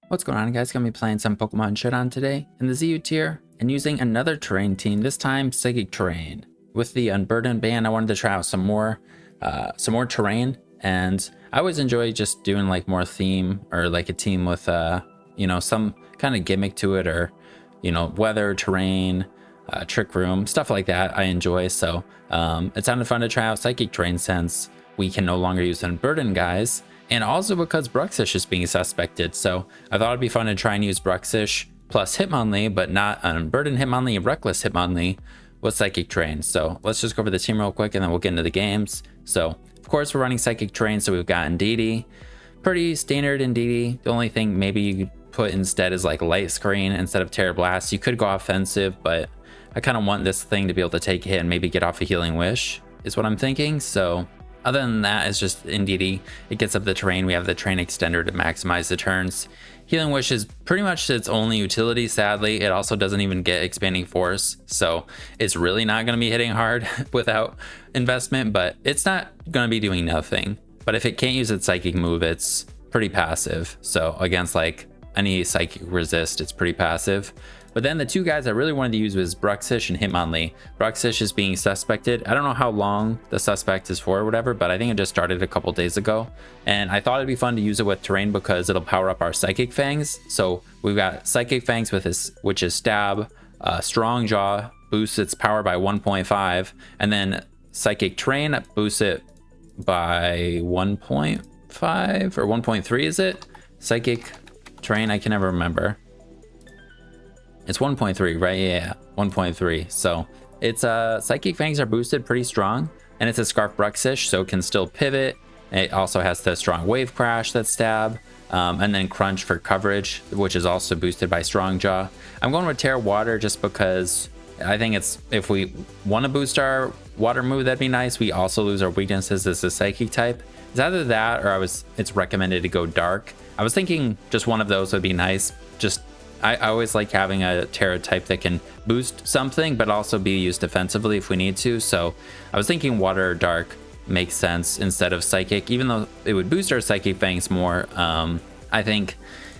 What's going on, guys? Gonna be playing some Pokemon Showdown today in the ZU tier and using another terrain team, this time Psychic Terrain. With the Unburden ban, I wanted to try out some more terrain, and I always enjoy just doing like more theme or like a team with some kind of gimmick to it, or weather, terrain, trick room, stuff like that. I enjoy, so it sounded fun to try out Psychic Terrain since we can no longer use Unburden guys. And also because Bruxish is being suspected, so I thought it'd be fun to try and use Bruxish plus Hitmonlee, but not Unburden Hitmonlee and Reckless Hitmonlee with Psychic Terrain. So let's just go over the team real quick and then we'll get into the games. So of course we're running Psychic Terrain, so we've got Indeedee. Pretty standard Indeedee. The only thing maybe you could put instead is like Light Screen instead of Terra Blast. You could go offensive, but I kind of want this thing to be able to take a hit and maybe get off a Healing Wish is what I'm thinking. So other than that, it's just Indeedee. It gets up the terrain. We have the terrain extender to maximize the turns. Healing Wish is pretty much its only utility, sadly. It also doesn't even get Expanding Force, so it's really not going to be hitting hard without investment, but it's not going to be doing nothing. But if it can't use its Psychic move, it's pretty passive. So against like any Psychic resist, it's pretty passive. But then the two guys I really wanted to use was Bruxish and Hitmonlee. Bruxish is being suspected. I don't know how long the suspect is for or whatever, but I think it just started a couple days ago. And I thought it'd be fun to use it with terrain because it'll power up our Psychic Fangs. So we've got Psychic Fangs with this, which is Stab, Strong Jaw, boosts its power by 1.5, and then Psychic Terrain boosts it by 1.5 or 1.3, is it? Psychic Terrain, I can never remember. It's 1.3, right? Yeah, 1.3. So it's Psychic Fangs are boosted pretty strong, and it's a Scarf Bruxish, so it can still pivot. It also has the strong Wave Crash that Stab, and then Crunch for coverage, which is also boosted by Strong Jaw. I'm going with Terra Water just because I think it's, if we want to boost our water move, that'd be nice. We also lose our weaknesses as a Psychic type. It's either that or it's recommended to go Dark. I was thinking just one of those would be nice. Just I always like having a Terra type that can boost something, but also be used defensively if we need to. So I was thinking Water or Dark makes sense instead of Psychic, even though it would boost our Psychic Fangs more. I think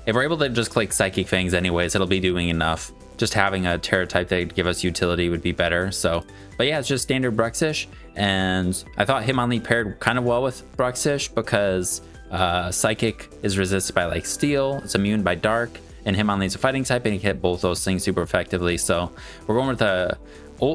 if we're able to just click Psychic Fangs anyways, it'll be doing enough. Just having a Terra type that would give us utility would be better. So, but yeah, it's just standard Bruxish. And I thought Hitmonlee paired kind of well with Bruxish because Psychic is resisted by like Steel, it's immune by Dark, and Hitmonlee's a fighting type and he can hit both those things super effectively. So we're going with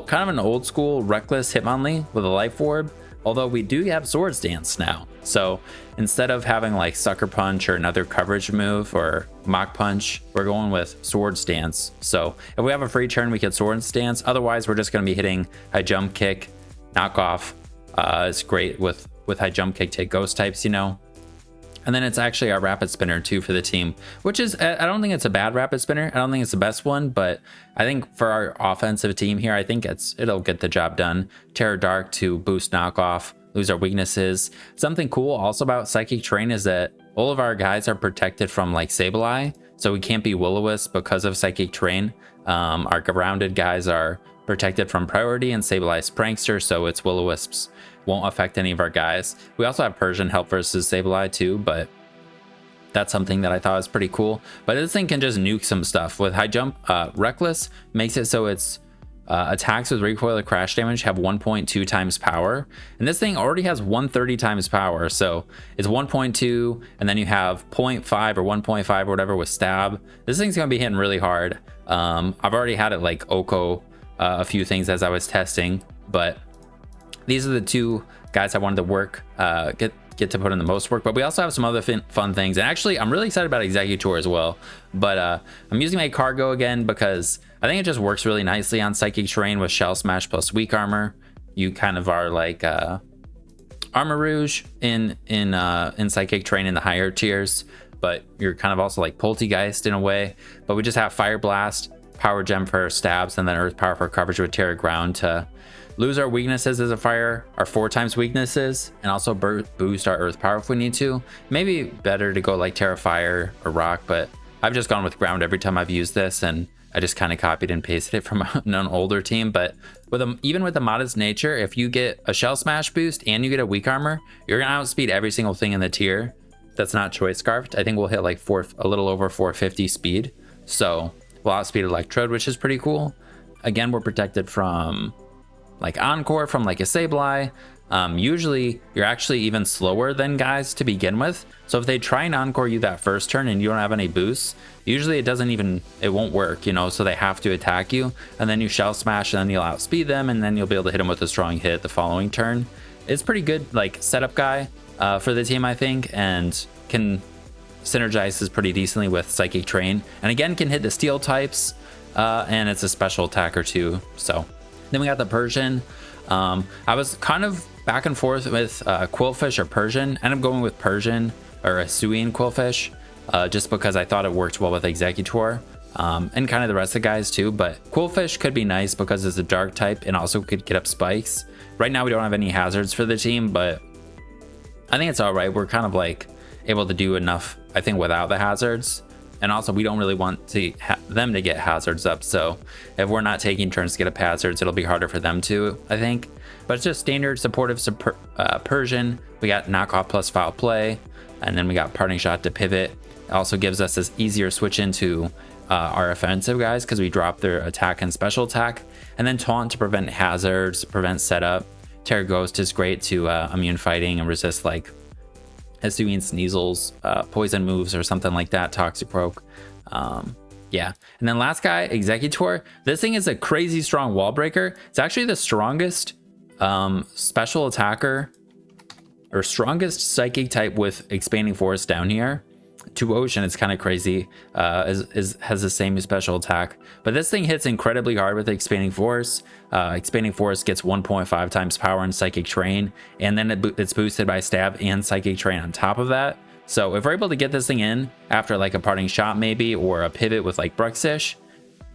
kind of an old school Reckless Hitmonlee with a Life Orb, although we do have Swords Dance now. So instead of having like Sucker Punch or another coverage move or Mach Punch, we're going with Swords Dance. So if we have a free turn, we get Swords Dance. Otherwise, we're just going to be hitting High Jump Kick, Knockoff. It's great with High Jump Kick, take Ghost types, And then it's actually our Rapid Spinner too for the team, which is, I don't think it's a bad Rapid Spinner. I don't think it's the best one, but I think for our offensive team here, I think it'll get the job done. Terra Dark to boost Knockoff, lose our weaknesses. Something cool also about Psychic Terrain is that all of our guys are protected from like Sableye, so we can't be Will-O-Wisp because of Psychic Terrain. Our grounded guys are protected from Priority and Sableye's Prankster, so it's Will-O-Wisps won't affect any of our guys. We also have Persian help versus Sableye too, but that's something that I thought was pretty cool. But this thing can just nuke some stuff. With High Jump, Reckless makes it so its attacks with recoil or crash damage have 1.2 times power, and this thing already has 130 times power, so it's 1.2, and then you have 0.5 or 1.5 or whatever with Stab. This thing's gonna be hitting really hard. I've already had it like Oko a few things as I was testing, but these are the two guys I wanted to work, get to put in the most work. But we also have some other fun things, and actually I'm really excited about Executor as well. But I'm using my Cargo again because I think it just works really nicely on Psychic Terrain with Shell Smash plus Weak Armor. You kind of are like Armor Rouge in Psychic Terrain in the higher tiers, but you're kind of also like Poltegeist in a way. But we just have Fire Blast, Power Gem for stabs, and then Earth Power for coverage with Terra Ground to lose our weaknesses as a fire, our 4 times weaknesses, and also boost our Earth Power if we need to. Maybe better to go like Terra Fire or Rock, but I've just gone with Ground every time I've used this, and I just kind of copied and pasted it from an older team. But even with the Modest Nature, if you get a Shell Smash boost and you get a Weak Armor, you're gonna outspeed every single thing in the tier. that's not choice scarfed. I think we'll hit like a little over 450 speed. So we'll outspeed Electrode, which is pretty cool. Again, we're protected from like Encore, from like a Sableye. Usually you're actually even slower than guys to begin with. So if they try and Encore you that first turn and you don't have any boosts, usually it won't work, you know, so they have to attack you, and then you Shell Smash, and then you'll outspeed them, and then you'll be able to hit them with a strong hit the following turn. It's pretty good like setup guy for the team, I think, and can synergizes pretty decently with Psychic Terrain, and again can hit the steel types, and it's a special attacker too. So then we got the Persian. I was kind of back and forth with Quillfish or Persian. Ended up going with Persian or a Hisuian Quillfish, just because I thought it worked well with Executor, and kind of the rest of the guys too. But Quillfish could be nice because it's a dark type and also could get up spikes. Right now we don't have any hazards for the team, but I think it's all right. We're kind of like able to do enough, I think, without the hazards. And also we don't really want them to get hazards up. So if we're not taking turns to get up hazards, it'll be harder for them to, I think. But it's just standard supportive Persian. We got knockoff plus foul play. And then we got parting shot to pivot. It also gives us this easier switch into our offensive guys because we drop their attack and special attack. And then taunt to prevent hazards, prevent setup. Terra Ghost is great to immune fighting and resist like Hisuian Sneasel's poison moves or something like that, Toxicroak. Yeah. And then last guy, Executor. This thing is a crazy strong wall breaker. It's actually the strongest special attacker or strongest psychic type with Expanding Force down here. To Ocean, it's kind of crazy, has the same special attack, but this thing hits incredibly hard with Expanding Force. Expanding Force gets 1.5 times power in Psychic Terrain, and then it's boosted by Stab and Psychic Terrain on top of that. So if we're able to get this thing in after like a parting shot maybe, or a pivot with like Bruxish,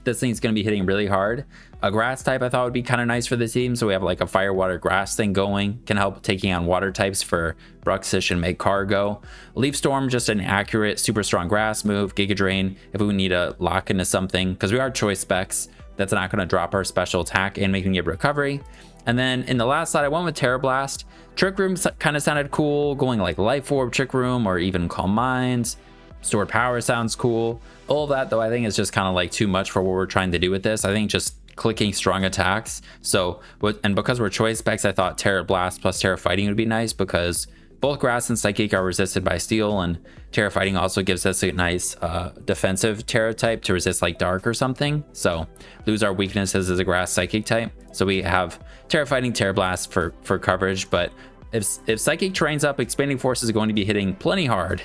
this thing's going to be hitting really hard. A grass type I thought would be kind of nice for the team, so we have like a fire water grass thing going, can help taking on water types for Bruxish and make Cargo. Leaf Storm, just an accurate super strong grass move. Giga Drain if we need to lock into something, because we are choice specs, that's not going to drop our special attack and making it recovery. And then in the last slide I went with Terra Blast. Trick Room kind of sounded cool, going like Life Orb Trick Room or even Calm Minds. Stored Power sounds cool. All of that though I think is just kind of like too much for what we're trying to do with this. I think just clicking strong attacks. So and because we're choice specs, I thought Terra Blast plus Terra Fighting would be nice, because both Grass and Psychic are resisted by Steel, and Terra Fighting also gives us a nice defensive Terra type to resist like Dark or something. So lose our weaknesses as a Grass Psychic type. So we have Terra Fighting, Terra Blast for coverage, but if Psychic Terrain's up, Expanding Force is going to be hitting plenty hard.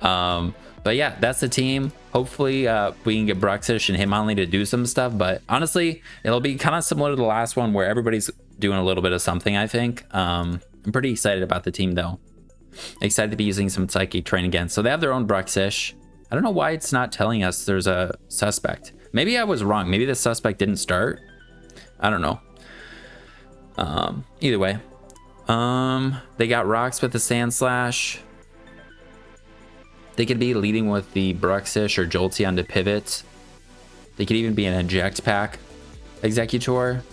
But yeah, that's the team. Hopefully we can get Bruxish and Hitmonlee to do some stuff, but honestly, it'll be kind of similar to the last one where everybody's doing a little bit of something, I think. I'm pretty excited about the team though. Excited to be using some Psychic Terrain again. So they have their own Bruxish. I don't know why it's not telling us there's a suspect. Maybe I was wrong. Maybe the suspect didn't start. I don't know. Either way. They got rocks with the Sand Slash. They could be leading with the Bruxish or Jolteon to pivot. They could even be an eject pack Executor.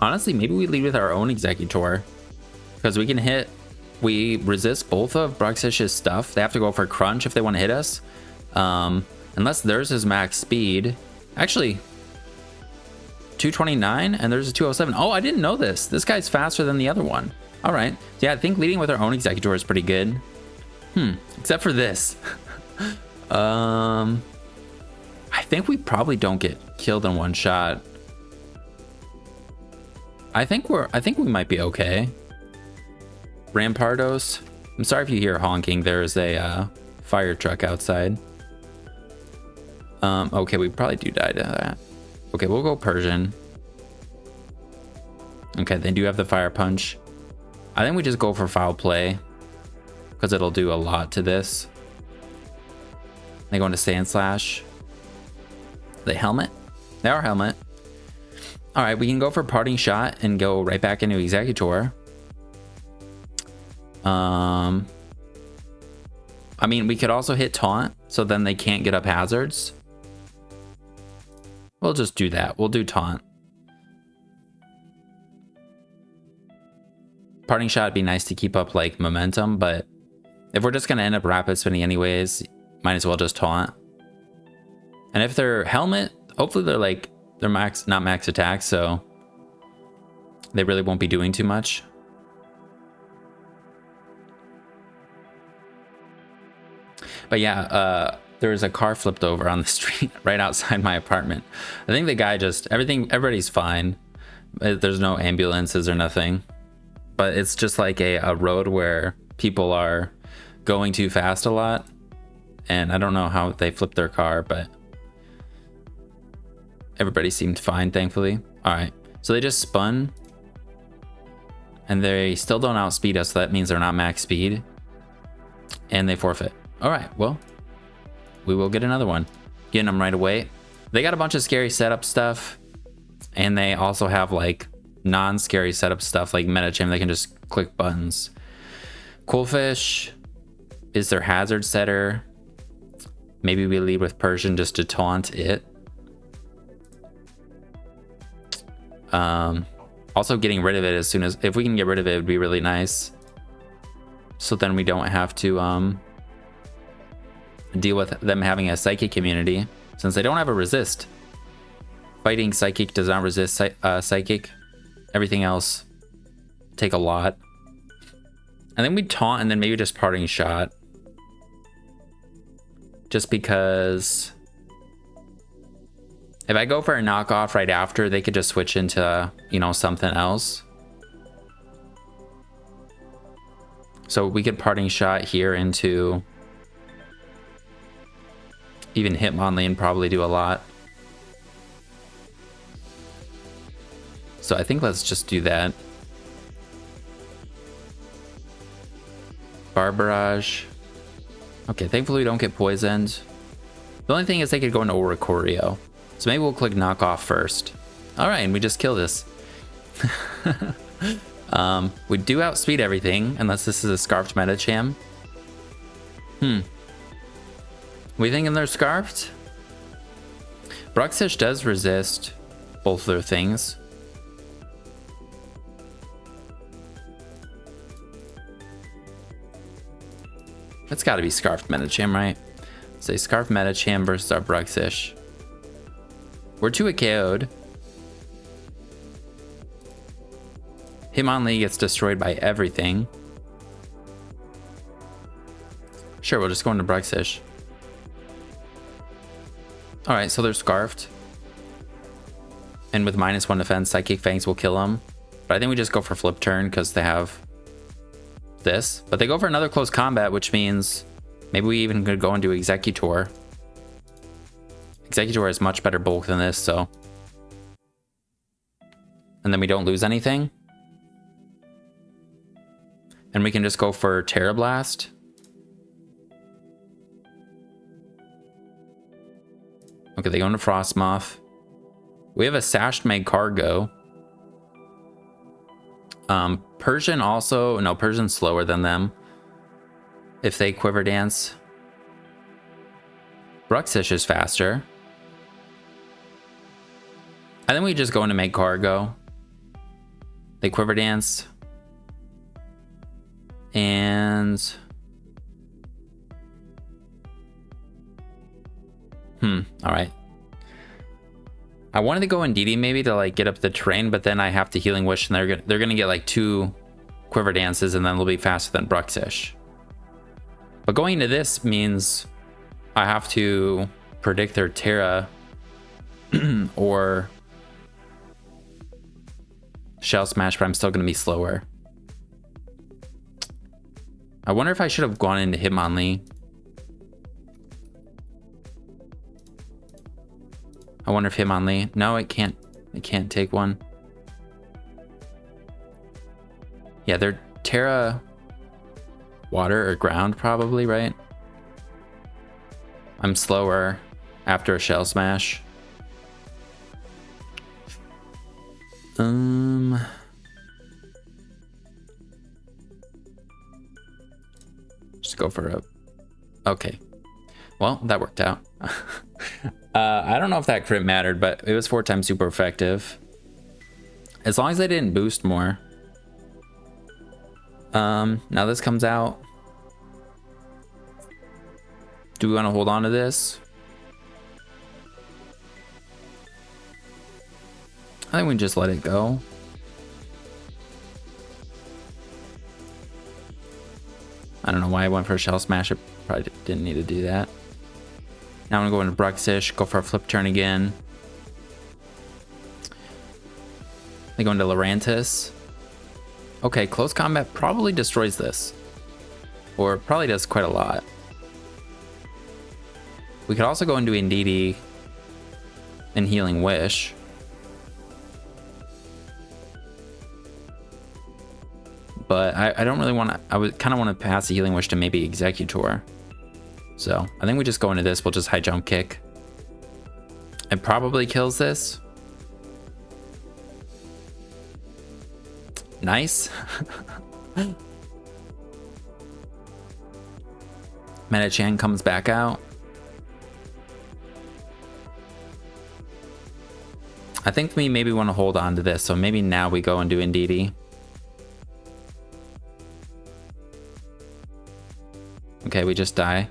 Honestly, maybe we lead with our own Executor, because we can hit, we resist both of Bruxish's stuff. They have to go for Crunch if they want to hit us. Unless theirs is max speed. Actually, 229 and there's a 207. Oh, I didn't know this. This guy's faster than the other one. All right. Yeah, I think leading with our own Executor is pretty good. Except for this. I think we probably don't get killed in one shot. I think we might be okay. Rampardos. I'm sorry if you hear honking. There's a fire truck outside. Okay, we probably do die to that. Okay, we'll go Persian. Okay, they do have the fire punch. I think we just go for foul play, because it'll do a lot to this. They go into Sand Slash. They helmet? They are helmet. All right, we can go for parting shot and go right back into Executor. I mean, we could also hit taunt, so then they can't get up hazards. We'll just do that. We'll do taunt. Parting shot would be nice to keep up like momentum, but If we're just going to end up rapid spinning anyways, might as well just taunt. And if they're helmet, hopefully they're not max attack, so they really won't be doing too much. But yeah, there was a car flipped over on the street right outside my apartment. I think the guy everybody's fine. There's no ambulances or nothing. But it's just like a road where people are going too fast a lot. And I don't know how they flipped their car, but everybody seemed fine, thankfully. All right, so they just spun. And they still don't outspeed us, so that means they're not max speed. And they forfeit. All right, well, we will get another one. Getting them right away. They got a bunch of scary setup stuff. And they also have like non-scary setup stuff like meta chain. They can just click buttons. Coolfish is their hazard setter. Maybe we lead with Persian just to taunt it. Also getting rid of it if we can get rid of it, would be really nice. So then we don't have to deal with them having a psychic immunity, since they don't have a resist. Fighting psychic does not resist psychic. Everything else take a lot. And then we taunt and then maybe just parting shot. Just because if I go for a knockoff right after, they could just switch into, something else. So we could parting shot here into even Hitmonlee and probably do a lot. So I think let's just do that. Bar Barrage. Okay, thankfully we don't get poisoned. The only thing is they could go into Oricorio. So maybe we'll click knockoff first. All right, and we just kill this. We do outspeed everything, unless this is a Scarfed Metacham. We thinking they're Scarfed? Bruxish does resist both their things. That's got to be Scarfed Metacham, right? Say Scarfed Metacham versus our Bruxish. We're 2 KO'd. Hitmonlee gets destroyed by everything. Sure, we'll just go into Bruxish. Alright, so they're Scarfed. And with -1 defense, Psychic Fangs will kill them. But I think we just go for Flip Turn because they have this. But they go for another close combat, which means maybe we even could go into Executor. Executor has much better bulk than this, so. And then we don't lose anything. And we can just go for Terra Blast. Okay, they go into Frostmoth. We have a Sashed Magcargo. Persian also, no, Persian's slower than them. If they Quiver Dance. Bruxish is faster. I think we just go into Magcargo. They Quiver Dance. And all right. I wanted to go in DD maybe to like get up the terrain, but then I have to Healing Wish and they're gonna get like 2 Quiver Dances and then they'll be faster than Bruxish. But going into this means I have to predict their Terra or Shell Smash, but I'm still gonna be slower. I wonder if I should have gone into Hitmonlee. I wonder if Hitmonlee. No, it can't take one. Yeah, they're Terra Water or Ground probably, right? I'm slower after a Shell Smash. Just go for a... Okay. Well, that worked out. I don't know if that crit mattered, but it was 4 times super effective. As long as they didn't boost more. Now this comes out. Do we want to hold on to this? I think we can just let it go. I don't know why I went for a shell smash. I probably didn't need to do that. Now I'm gonna go into Bruxish, go for a flip turn again. They go into Lurantis. Okay, close combat probably destroys this. Or probably does quite a lot. We could also go into Indeedee and Healing Wish. But I don't really want to, I would kind of want to pass the Healing Wish to maybe Executor. So I think we just go into this, we'll just high jump kick. It probably kills this. Nice. Metachan comes back out. I think we maybe want to hold on to this, so maybe now we go into Indeedee. Okay, we just die.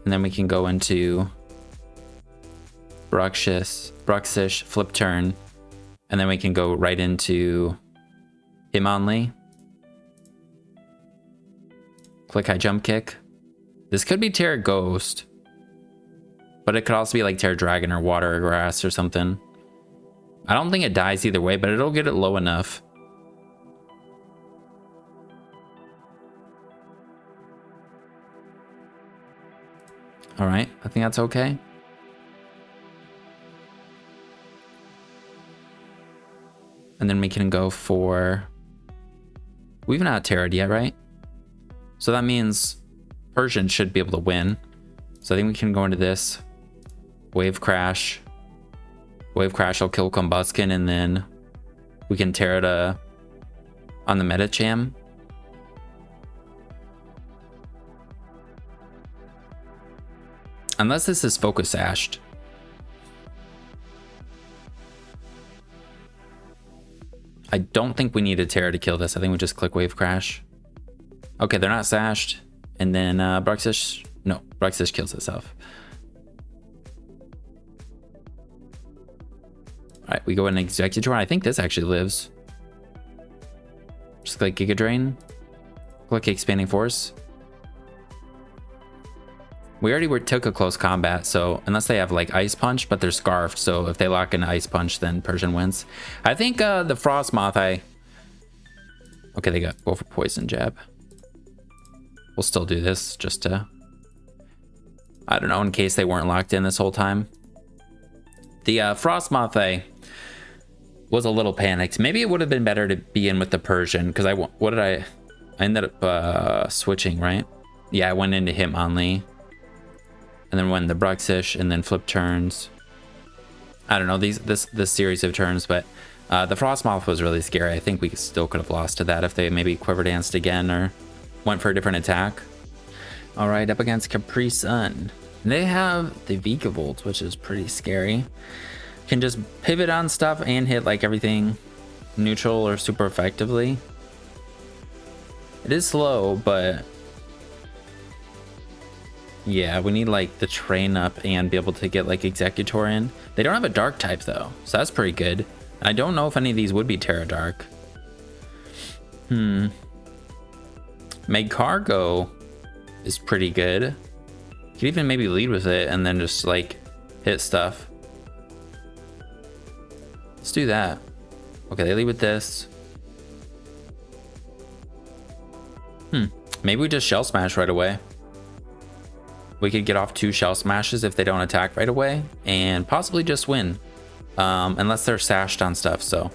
And then we can go into Bruxish, flip turn, and then we can go right into Hitmonlee. Click high jump kick. This could be Terra Ghost, but it could also be like Terra Dragon or Water or Grass or something. I don't think it dies either way, but it'll get it low enough. All right, I think that's okay. And then we can go for... We've not terrored yet, right? So that means Persian should be able to win. So I think we can go into this. Wave Crash. Wave Crash will kill Combuskin, and then we can tear it on the Metacham. Unless this is Focus Ashed. I don't think we need a Terra to kill this. I think we just click Wave Crash. Okay, they're not sashed. And then Bruxish... No, Bruxish kills itself. Alright, we go in Executor. I think this actually lives. Just click Giga Drain. Click Expanding Force. We already took a close combat, so unless they have like Ice Punch, but they're scarfed, so if they lock in Ice Punch, then Persian wins. I think the Frostmoth, okay, they go for Poison Jab. We'll still do this just to, I don't know, in case they weren't locked in this whole time. The Frostmoth was a little panicked. Maybe it would have been better to be in with the Persian, because I ended up switching, right? Yeah, I went into Hitmonlee. And then went the Bruxish, and then flip turns. I don't know, this series of turns, but the Frostmoth was really scary. I think we still could have lost to that if they maybe Quiver Danced again or went for a different attack. All right, up against Capri Sun. They have the Vikavolt, which is pretty scary. Can just pivot on stuff and hit like everything neutral or super effectively. It is slow, but yeah, we need like the train up and be able to get like Executor in. They don't have a dark type though, so that's pretty good. I don't know if any of these would be Terra Dark. Magcargo is pretty good. You could even maybe lead with it and then just like hit stuff. Let's do that. Okay, they lead with this. Maybe we just Shell Smash right away. We could get off 2 Shell Smashes if they don't attack right away, and possibly just win. Unless they're sashed on stuff, so.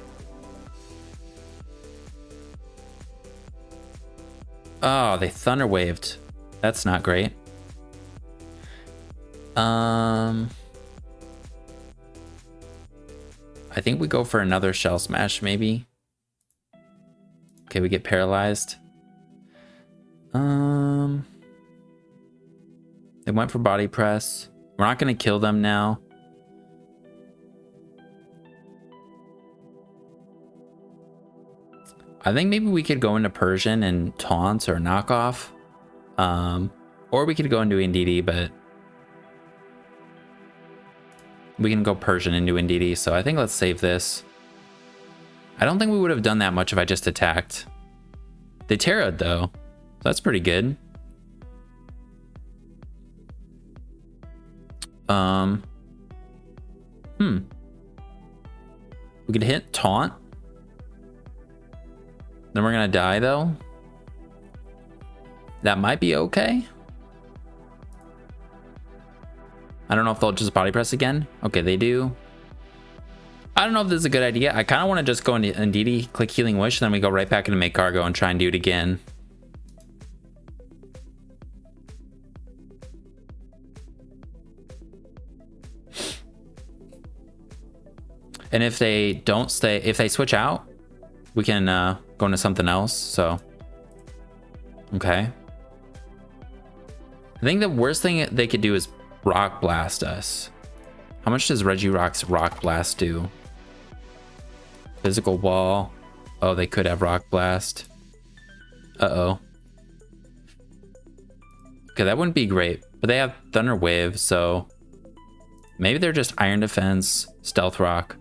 Oh, they Thunder Waved. That's not great. I think we go for another Shell Smash, maybe. Okay, we get paralyzed. They went for Body Press. We're not going to kill them now. I think maybe we could go into Persian and taunt or knockoff. Or we could go into NDD, but we can go Persian into NDD. So I think let's save this. I don't think we would have done that much if I just attacked. They Terra'd though. That's pretty good. We could hit taunt. Then we're gonna die though. That might be okay. I don't know if they'll just body press again. Okay, they do. I don't know if this is a good idea. I kind of want to just go into Ndidi, click Healing Wish, then we go right back into Make Cargo and try and do it again. And if they don't stay, if they switch out, we can go into something else. So, okay. I think the worst thing they could do is Rock Blast us. How much does Regirock's Rock Blast do? Physical Wall. Oh, they could have Rock Blast. Uh-oh. Okay, that wouldn't be great. But they have Thunder Wave, so maybe they're just Iron Defense, Stealth Rock.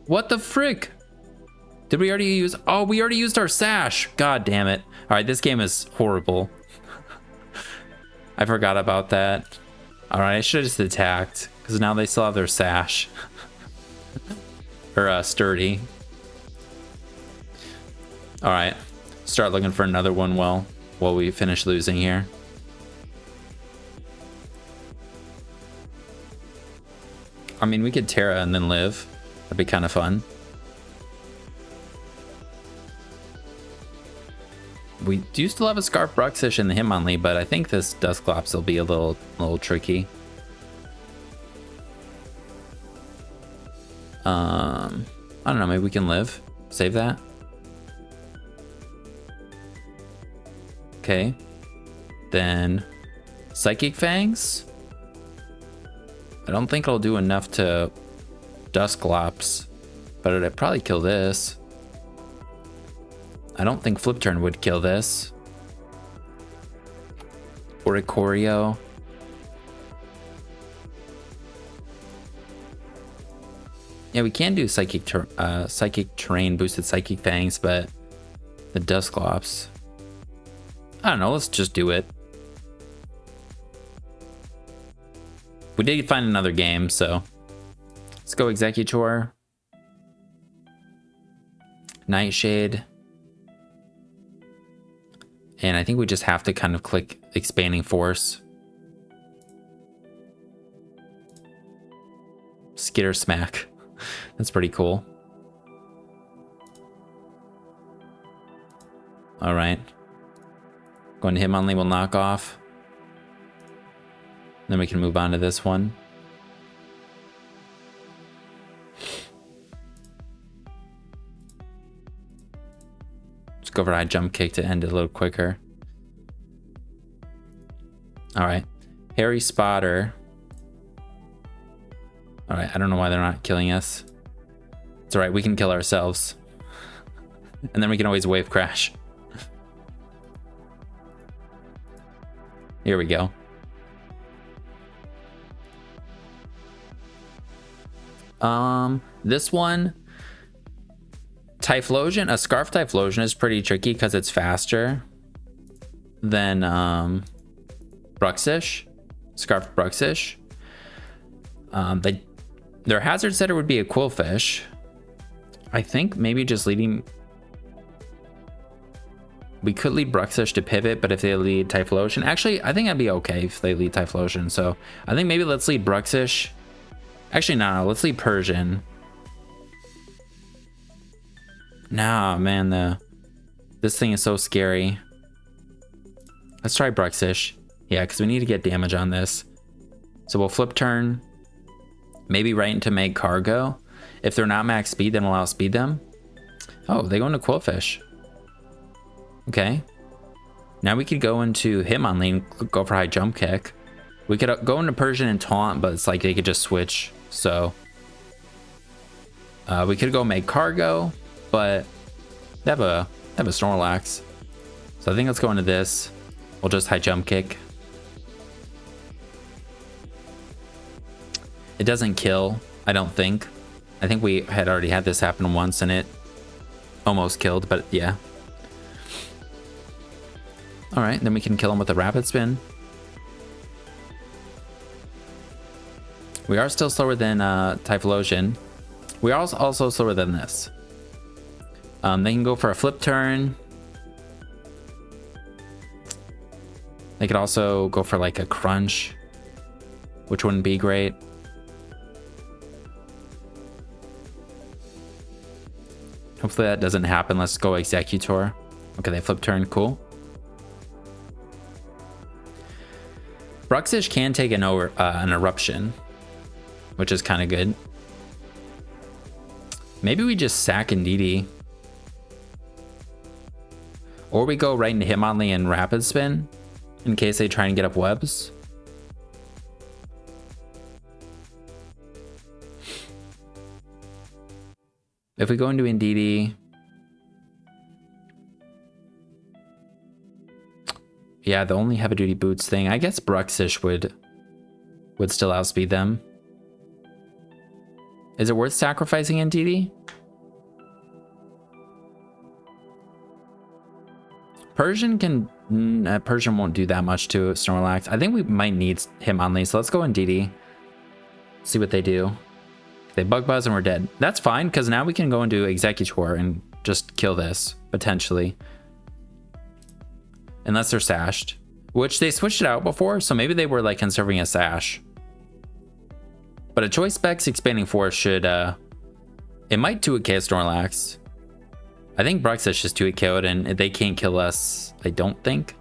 What the frick? Did we already use? Oh, we already used our Sash. God damn it. All right, this game is horrible. I forgot about that. All right, I should have just attacked because now they still have their Sash. Or Sturdy. All right, start looking for another one while we finish losing here. I mean, we could Terra and then live. That'd be kind of fun. We do still have a Scarf Bruxish in the Hitmonlee, but I think this Dusclops will be a little tricky. I don't know, maybe we can live. Save that. Okay. Then Psychic Fangs. I don't think it'll do enough to Dusclops, but it'd probably kill this. I don't think Flip Turn would kill this. Oricorio. Yeah, we can do Psychic Terrain, boosted Psychic Fangs, but the Dusclops. I don't know, let's just do it. We did find another game, so let's go Executor. Nightshade. And I think we just have to kind of click Expanding Force. Skitter Smack. That's pretty cool. All right. Going to Hitmonlee will knock off. Then we can move on to this one. Let's go for high jump kick to end it a little quicker. All right. Harry Spotter. All right. I don't know why they're not killing us. It's all right. We can kill ourselves. And then we can always wave crash. Here we go. This one, Typhlosion, a Scarf Typhlosion is pretty tricky because it's faster than Bruxish, Scarf Bruxish. Their hazard setter would be a Quillfish. I think maybe just leading. We could lead Bruxish to pivot, but if they lead Typhlosion, actually, I think that'd be okay if they lead Typhlosion. So I think maybe let's lead Bruxish. Actually, no, let's lead Persian. Nah, man, this thing is so scary. Let's try Bruxish. Yeah, because we need to get damage on this. So we'll flip turn. Maybe right into Make Cargo. If they're not max speed, then we'll outspeed them. Oh, they go into Quillfish. Okay. Now we could go into Hitmonlee and go for high jump kick. We could go into Persian and taunt, but it's like they could just switch. So we could go Make Cargo, but they have a I have a Snorlax. So I think let's go into this. We'll just high jump kick. It doesn't kill, I don't think. I think we had already had this happen once and it almost killed, but yeah. All right, then we can kill him with a rapid spin. We are still slower than Typhlosion. We are also slower than this. They can go for a flip turn. They could also go for like a crunch, which wouldn't be great. Hopefully that doesn't happen. Let's go Executor. Okay, they flip turn. Cool. Bruxish can take an eruption, which is kind of good. Maybe we just sack Indeedee. Or we go right into Hitmonlee and Rapid Spin in case they try and get up webs. If we go into Indeedee, yeah, the only heavy duty boots thing, I guess Bruxish would still outspeed them. Is it worth sacrificing Indeedee? Persian Persian won't do that much to Snorlax. I think we might need Hitmonlee, so let's go Indeedee. See what they do. They bug buzz and we're dead. That's fine, because now we can go into Executor and just kill this, potentially. Unless they're sashed. Which they switched it out before, so maybe they were like conserving a sash. But a Choice Specs Expanding Force should, it might 2-hit KO Snorlax. I think Bruxish is 2-hit KO'd and they can't kill us, I don't think.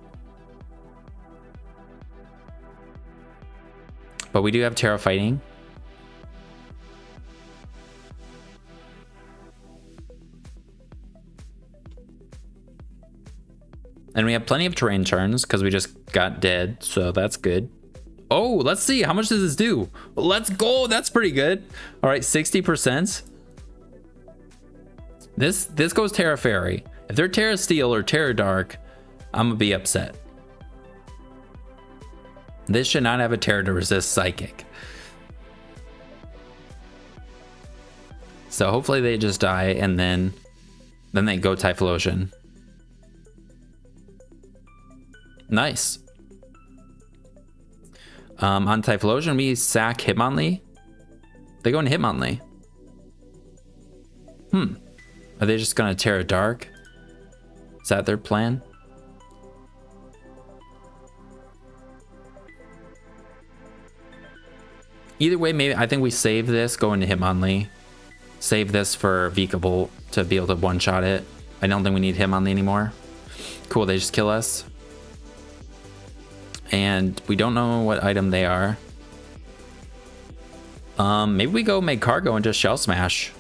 But we do have Terra Fighting. And we have plenty of terrain turns because we just got dead, so that's good. Oh, let's see. How much does this do? Let's go. That's pretty good. All right, 60%. This goes Terra Fairy. If they're Terra Steel or Terra Dark, I'm going to be upset. This should not have a Terra to resist Psychic. So hopefully they just die and then they go Typhlosion. Nice. On Typhlosion, we sack Hitmonlee. They go into Hitmonlee. Are they just gonna Terra Dark? Is that their plan? Either way, maybe I think we save this, go into Hitmonlee. Save this for Vikavolt to be able to one-shot it. I don't think we need Hitmonlee anymore. Cool, they just kill us. And we don't know what item they are. Maybe we go make Cargo and just Shell Smash.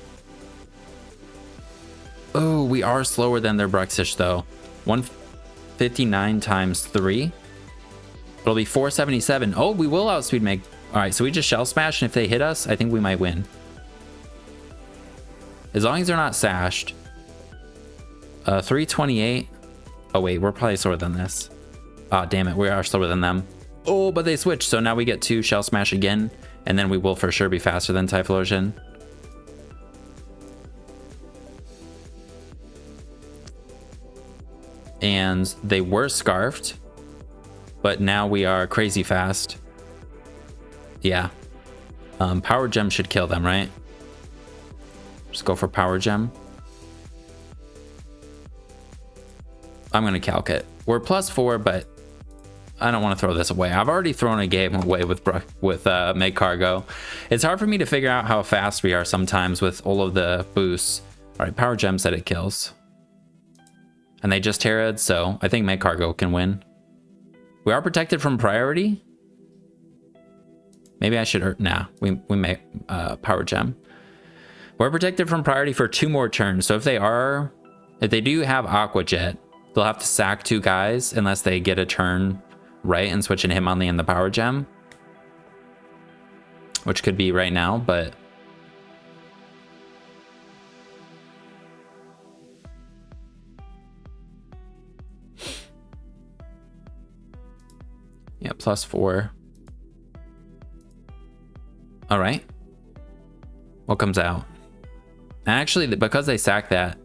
Oh, we are slower than their Bruxish though. 159 times 3. It'll be 477. Oh, we will outspeed make. All right, so we just Shell Smash, and if they hit us, I think we might win. As long as they're not sashed. 328. Oh wait, we're probably slower than this. Ah, damn it, we are slower than them. Oh, but they switched, so now we get to Shell Smash again, and then we will for sure be faster than Typhlosion. And they were Scarfed, but now we are crazy fast. Yeah. Power Gem should kill them, right? Just go for Power Gem. I'm gonna calc it. We're +4, but I don't want to throw this away. I've already thrown a game away with Make Cargo. It's hard for me to figure out how fast we are sometimes with all of the boosts. All right, Power Gem said it kills. And they just Terra'd, so I think Make Cargo can win. We are protected from priority. Maybe I should, nah, we make Power Gem. We're protected from priority for 2 more turns. So if they do have Aqua Jet, they'll have to sack 2 guys unless they get a turn right and switch in Hitmonlee and the Power Gem. Which could be right now, but at +4. All right. What comes out? Actually, because they sacked that,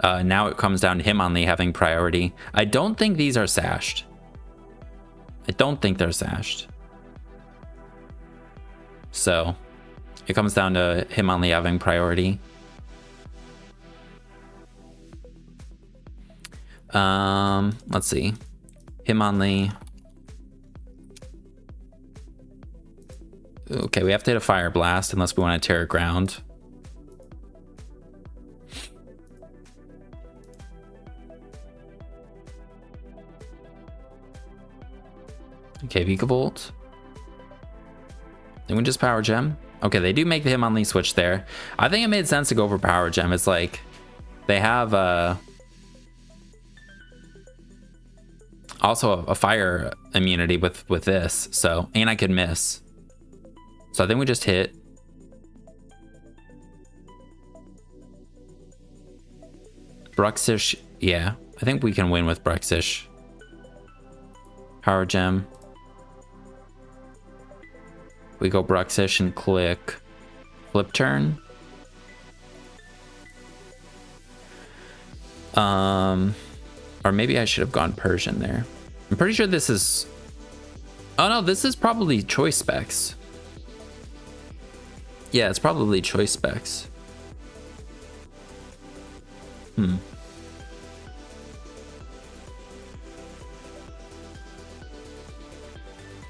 now it comes down to Hitmonlee having priority. I don't think these are sashed. I don't think they're sashed. So it comes down to Hitmonlee having priority. Let's see. Hitmonlee. Okay, we have to hit a Fire Blast unless we want to tear ground. Okay, Vikavolt. Then we just Power Gem. Okay, they do make the Hitmonlee switch there. I think it made sense to go for Power Gem. It's like they have also a fire immunity with this, so, and I could miss. So I think we just hit. Bruxish, yeah. I think we can win with Bruxish. Power Gem. We go Bruxish and click Flip Turn. Or maybe I should have gone Persian there. I'm pretty sure this is... Oh no, this is probably choice specs. Yeah, it's probably choice specs.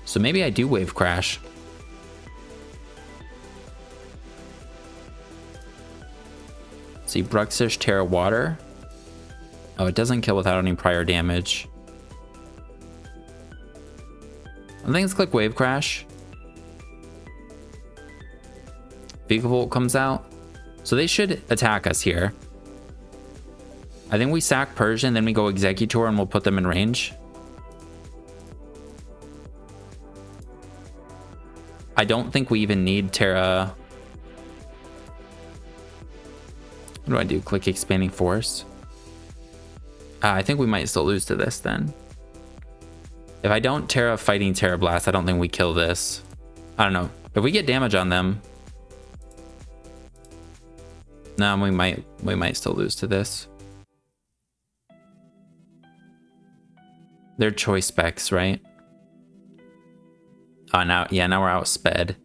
So maybe I do Wave Crash. See, Bruxish, Terra Water. Oh, it doesn't kill without any prior damage. I think let's click Wave Crash. Vikavolt comes out. So they should attack us here. I think we sack Persian, then we go Executor and we'll put them in range. I don't think we even need Terra. What do I do? Click Expanding Force. I think we might still lose to this then. If I don't Terra Fighting Terra Blast, I don't think we kill this. I don't know. If we get damage on them, no, we might still lose to this. They're choice specs, right? Oh, now we're outsped.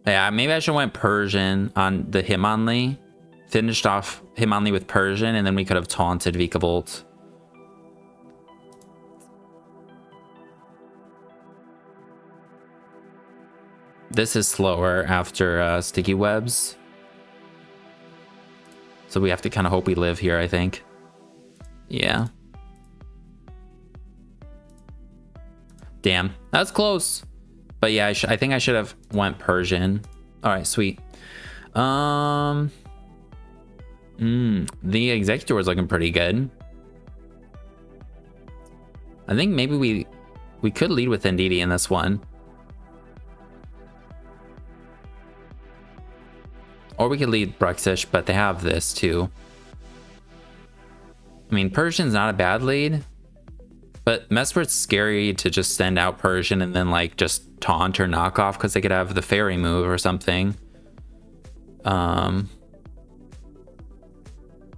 Yeah, maybe I should have went Persian on the Hitmonlee. Finished off Hitmonlee with Persian, and then we could have taunted Vikavolt. This is slower after Sticky Webs. So we have to kind of hope we live here, I think. Yeah. Damn, that's close. But yeah, I think I should have went Persian. All right, sweet. The Executor is looking pretty good. I think maybe we could lead with Ndidi in this one. Or we could lead Bruxish, but they have this too. I mean, Persian's not a bad lead, but Mesper's scary to just send out Persian and then like just taunt or knock off because they could have the fairy move or something. On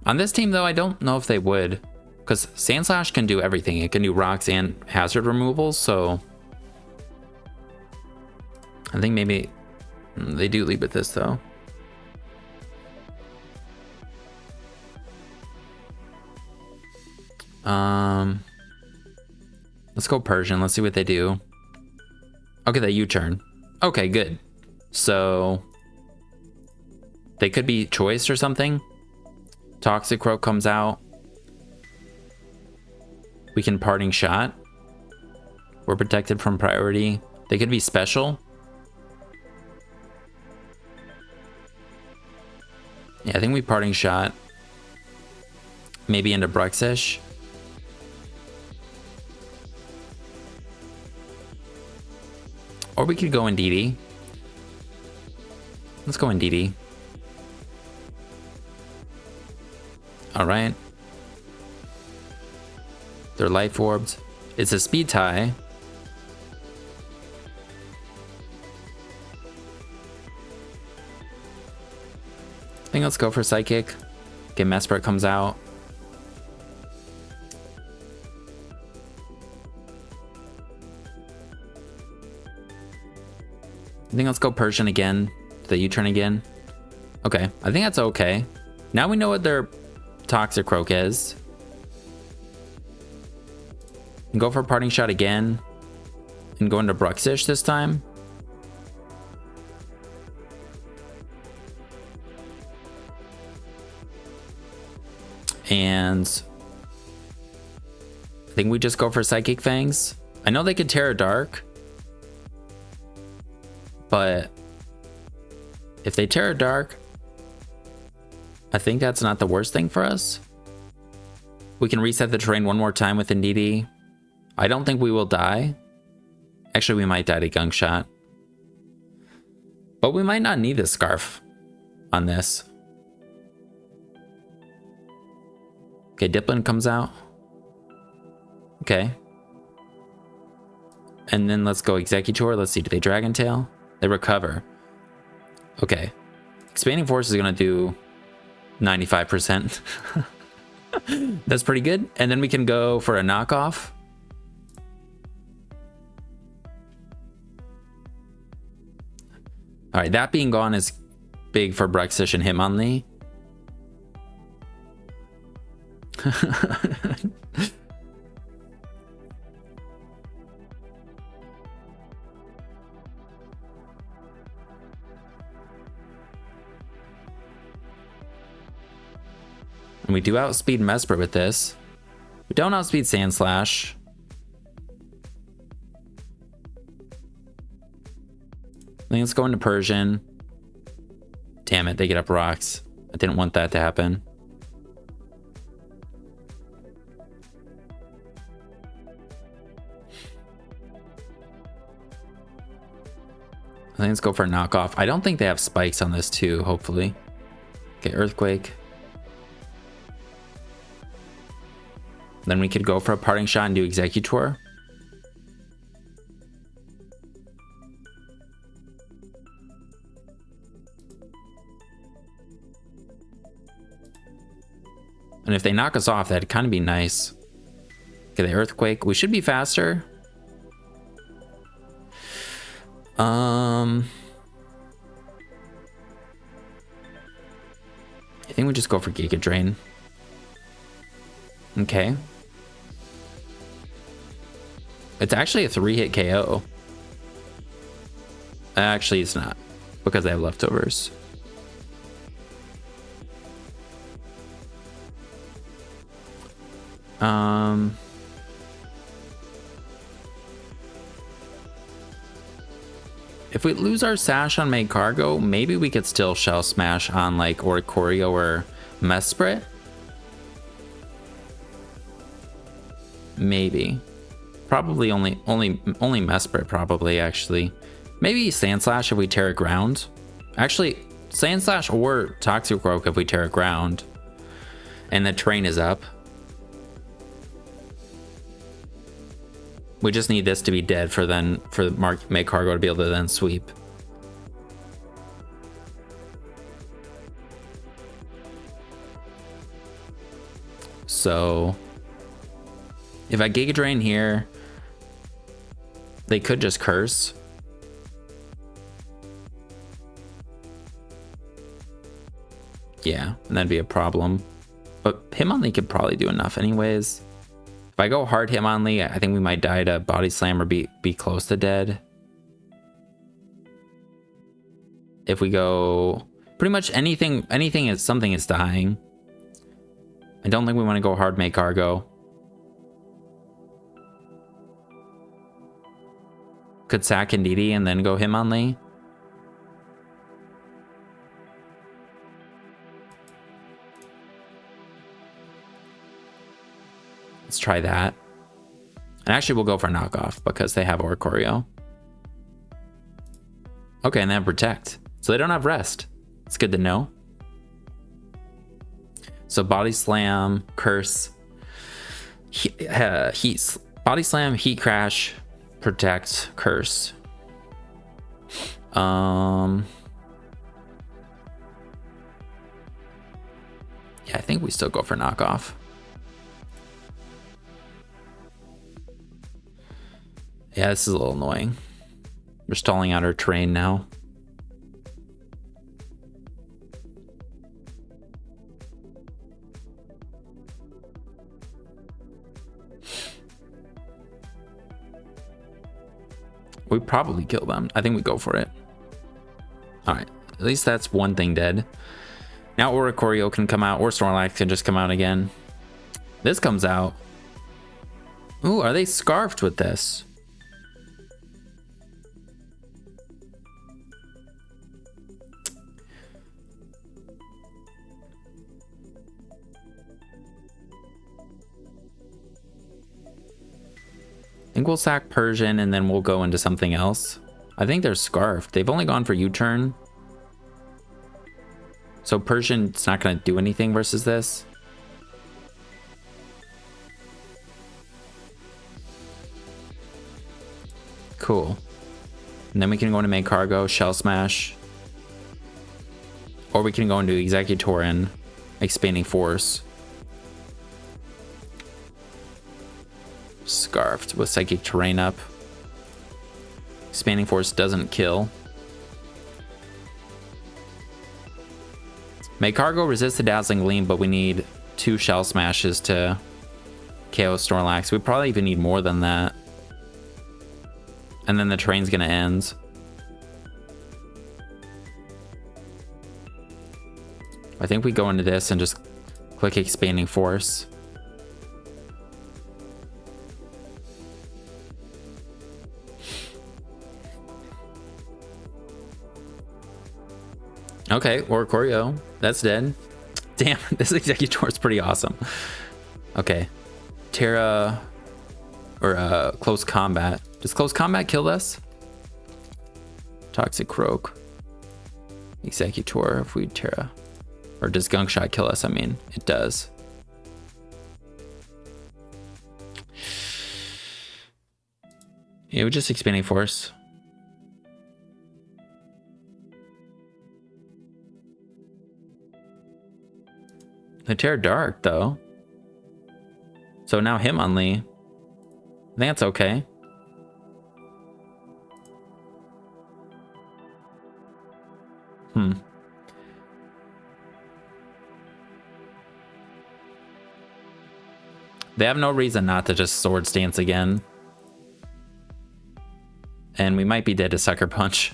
this team though, I don't know if they would, because Sandslash can do everything. It can do rocks and hazard removals, so I think maybe they do lead with this though. Let's go Persian. Let's see what they do. Okay, they U-turn. Okay, good. So they could be choice or something. Toxicroak comes out. We can Parting Shot. We're protected from priority. They could be special. Yeah, I think we Parting Shot. Maybe into Bruxish. Or we could go Ndidi. Let's go Ndidi. All right. They're Life Orbs. It's a speed tie. think let's go for Psychic. Okay, Mesprit comes out. I think let's go Persian again. The U-turn again. Okay, I think that's okay. Now we know what their Toxic Croak is. And go for a Parting Shot again. And go into Bruxish this time. And I think we just go for Psychic Fangs. I know they could Terra Dark. But if they Terra Dark, I think that's not the worst thing for us. We can reset the terrain one more time with Indeedee. I don't think we will die. Actually, we might die to Gunk Shot. But we might not need the Scarf on this. Okay, Diplin comes out. Okay. And then let's go Executor. Let's see, do they Dragon Tail? They recover. Okay. Expanding Force is going to do 95%. That's pretty good. And then we can go for a knockoff. All right, that being gone is big for Bruxish and Hitmonlee. And we do outspeed Mesprit with this. We don't outspeed Sandslash. I think let's go into Persian. Damn it, they get up rocks. I didn't want that to happen. I think let's go for a knockoff. I don't think they have spikes on this too, hopefully. Okay, Earthquake. Then we could go for a Parting Shot and do Executor. And if they knock us off, that'd kind of be nice. Okay, the Earthquake. We should be faster. I think we just go for Giga Drain. Okay. It's actually a 3-hit KO. Actually, it's not, because they have leftovers. If we lose our Sash on Magcargo, maybe we could still Shell Smash on like Oricorio or Mesprit. Maybe. Probably only Mesprit, probably, actually. Maybe Sandslash if we Terra Ground. Actually, Sandslash or Toxic Croak if we Terra Ground. And the terrain is up. We just need this to be dead for Magcargo to be able to then sweep. So if I Giga Drain here, they could just curse. Yeah, and that'd be a problem. But Hitmonlee could probably do enough anyways. If I go hard Hitmonlee, I think we might die to Body Slam or be close to dead. If we go pretty much anything is something is dying. I don't think we want to go hard Magcargo. Could sack Indeedee and then go Hitmonlee. Let's try that. And actually we'll go for knockoff because they have Oricorio. Okay, and they have Protect. So they don't have Rest. It's good to know. So Body Slam, Curse, Body Slam, Heat Crash, Protect, Curse. Yeah, I think we still go for knockoff. Yeah, this is a little annoying. We're stalling out our terrain now. We probably kill them. I think we go for it. All right, at least that's one thing dead. Now Oricorio can come out, or Snorlax can just come out again. This comes out. Ooh, are they scarfed with this? I think we'll sack Persian and then we'll go into something else. I think they're scarfed. They've only gone for U-turn. So Persian's not going to do anything versus this. Cool. And then we can go into Make Cargo, Shell Smash. Or we can go into Executor and Expanding Force. Scarfed with Psychic Terrain up. Expanding Force doesn't kill. Make Cargo resist the Dazzling Gleam, but we need 2 Shell Smashes to KO Snorlax. We probably even need more than that. And then the terrain's gonna end. I think we go into this and just click Expanding Force. Okay, Oricorio, that's dead. Damn, this Executor is pretty awesome. Okay, Terra or Close Combat. Does Close Combat kill us? Toxic Croak. Executor if we Terra. Or does Gunk Shot kill us? I mean, it does. Yeah, we just Expanding Force. The Terra Dark, though. So now Hitmonlee. I think that's okay. They have no reason not to just Swords Dance again. And we might be dead to Sucker Punch.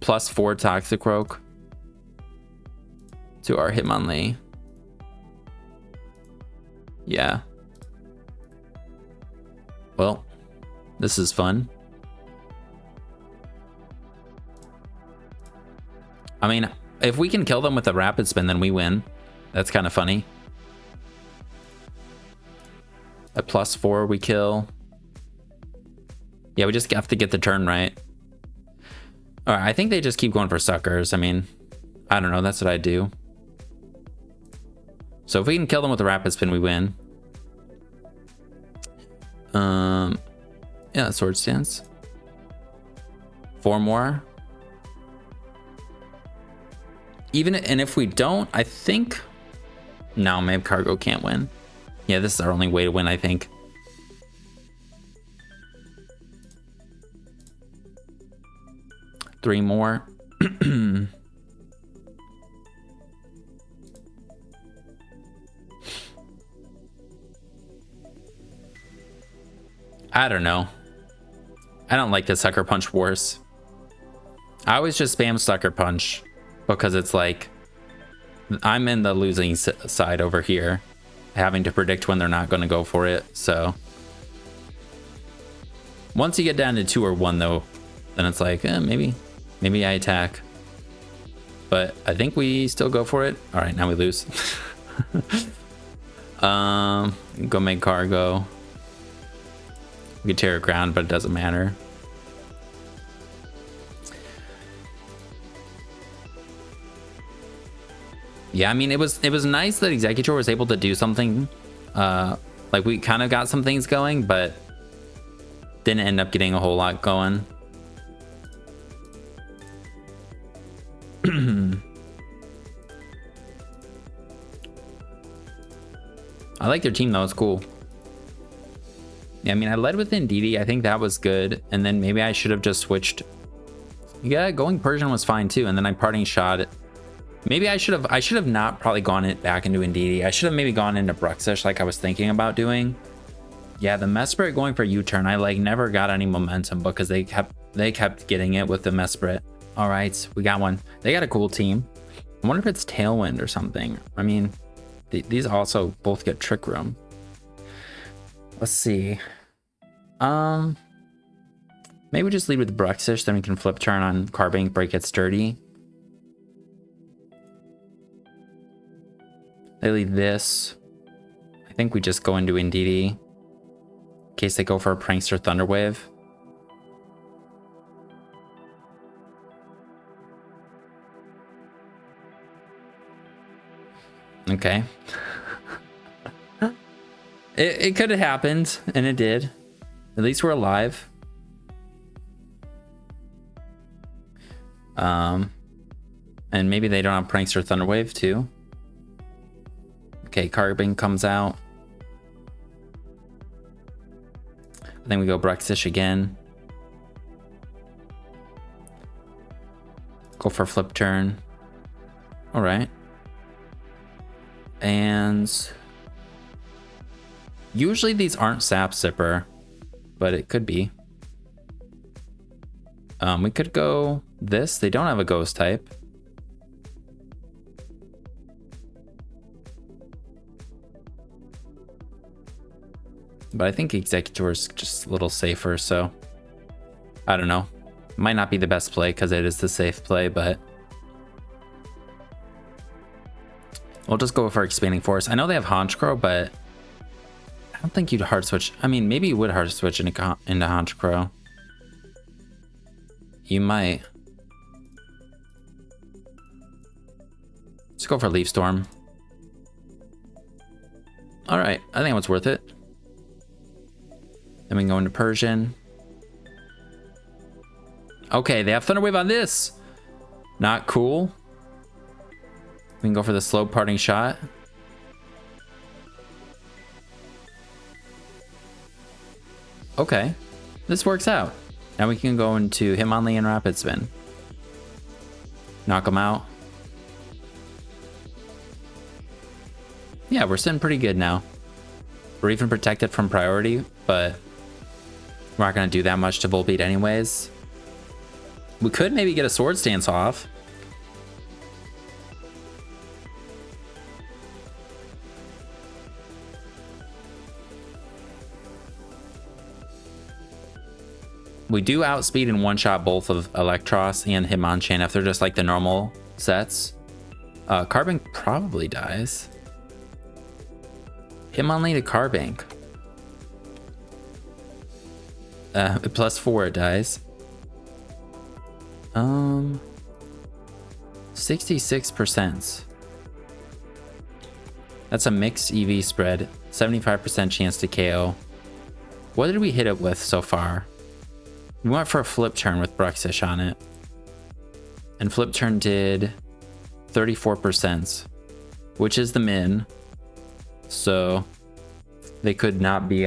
+4 Toxicroak to our Hitmonlee. Yeah. Well, this is fun. I mean, if we can kill them with a Rapid Spin, then we win. That's kind of funny. At +4, we kill. Yeah, we just have to get the turn right. All right, I think they just keep going for suckers. I mean, I don't know. That's what I do. So if we can kill them with a Rapid Spin, we win. Yeah, Sword Stance. 4 more. And if we don't, I think... No, maybe Cargo can't win. Yeah, this is our only way to win, I think. Three more. I don't know. I don't like the Sucker Punch Wars. I always just spam Sucker Punch because it's like I'm in the losing side over here, having to predict when they're not going to go for it. So once you get down to 2 or 1 though, then it's like maybe I attack, but I think we still go for it. All right, now we lose. Go Make Cargo. We could tear ground, but it doesn't matter. Yeah, I mean, it was nice that Executor was able to do something. Like we kind of got some things going, but didn't end up getting a whole lot going. I like their team though, it's cool. Yeah, I mean, I led with Ndidi. I think that was good. And then maybe I should have just switched. Yeah, going Persian was fine too. And then I parting shot. Maybe I should have not probably gone it back into Ndidi. I should have maybe gone into Bruxish like I was thinking about doing. Yeah, the Mesprit going for U-turn, I like never got any momentum because they kept getting it with the Mesprit. All right, we got one. They got a cool team. I wonder if it's Tailwind or something. I mean, these also both get Trick Room. Let's see. Maybe we just lead with Bruxish, then we can flip turn on Carbink, break it sturdy. They lead this. I think we just go into Ndidi in case they go for a Prankster Thunderwave. Okay. It could have happened, and it did. At least we're alive. And maybe they don't have Prankster Thunderwave too. Okay, Carbink comes out. Then we go Bruxish again. Go for flip turn. All right. And usually these aren't Sap Sipper, but it could be. We could go this. They don't have a ghost type. But I think Executor is just a little safer, so I don't know. Might not be the best play because it is the safe play, but we'll just go for Expanding Force. I know they have Honchkrow, but I don't think you'd hard switch. I mean, maybe you would hard switch into Honchkrow. You might. Let's go for Leaf Storm. All right, I think it's worth it. Then we can go into Persian. Okay, they have Thunderwave on this. Not cool. We can go for the slow parting shot. Okay, this works out. Now we can go into Hitmonlee and Rapid Spin. Knock them out. Yeah, we're sitting pretty good now. We're even protected from priority, but we're not going to do that much to Volbeat anyways. We could maybe get a Sword Stance off. We do outspeed and one-shot both of Electros and Hitmonchan if they're just like the normal sets. Carbink probably dies. Hitmonlee to Carbink. +4 it dies. 66%. That's a mixed EV spread. 75% chance to KO. What did we hit it with so far? We went for a flip turn with Bruxish on it. And flip turn did 34%, which is the min. So they could not be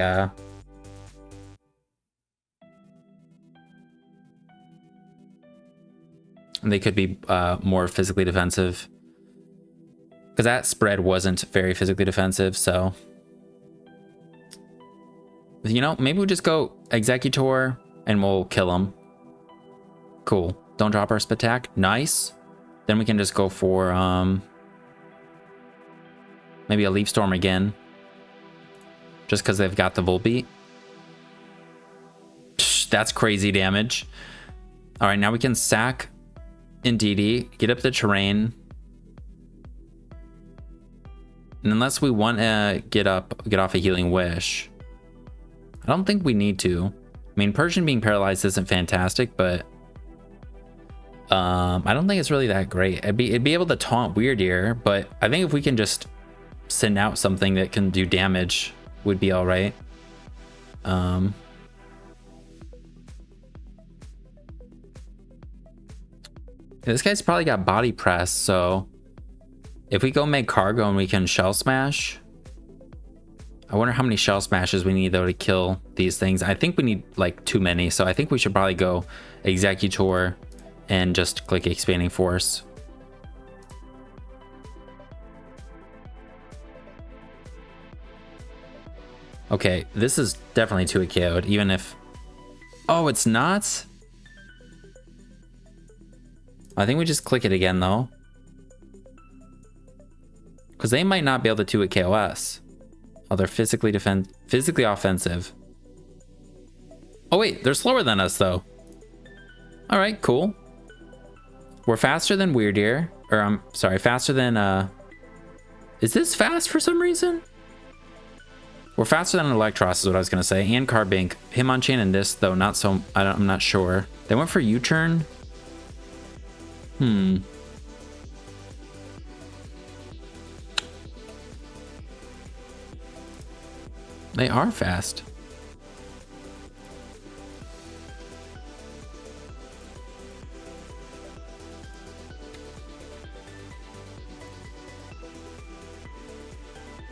they could be more physically defensive, because that spread wasn't very physically defensive. So, you know, maybe we just go Executor and we'll kill him. Cool. Don't drop our Spatak. Nice. Then we can just go for maybe a Leaf Storm again, just because they've got the Volbeat. Psh, that's crazy damage. All right, now we can sack Ndidi, get up the terrain, and unless we want to get off a Healing Wish, I don't think we need to. I mean, Persian being paralyzed isn't fantastic, but I don't think it's really that great. It'd be able to taunt Weird Ear, but I think if we can just send out something that can do damage, would be all right. This guy's probably got Body Press, so if we go make Cargo and we can Shell Smash, I wonder how many shell smashes we need though to kill these things. I think we need like too many, so I think we should probably go Executor and just click Expanding Force. Okay, this is definitely 2-hit KO'd, even if... Oh, it's not? I think we just click it again though. Because they might not be able to 2-hit KO us. Oh, they're physically offensive. Oh wait, they're slower than us though. All right, cool. We're faster than Weird Ear, or I'm sorry, faster than is this fast for some reason? We're faster than Electros is what I was gonna say, and Carbink. Hitmonchan and this though, not so. I'm not sure. They went for U-turn. They are fast.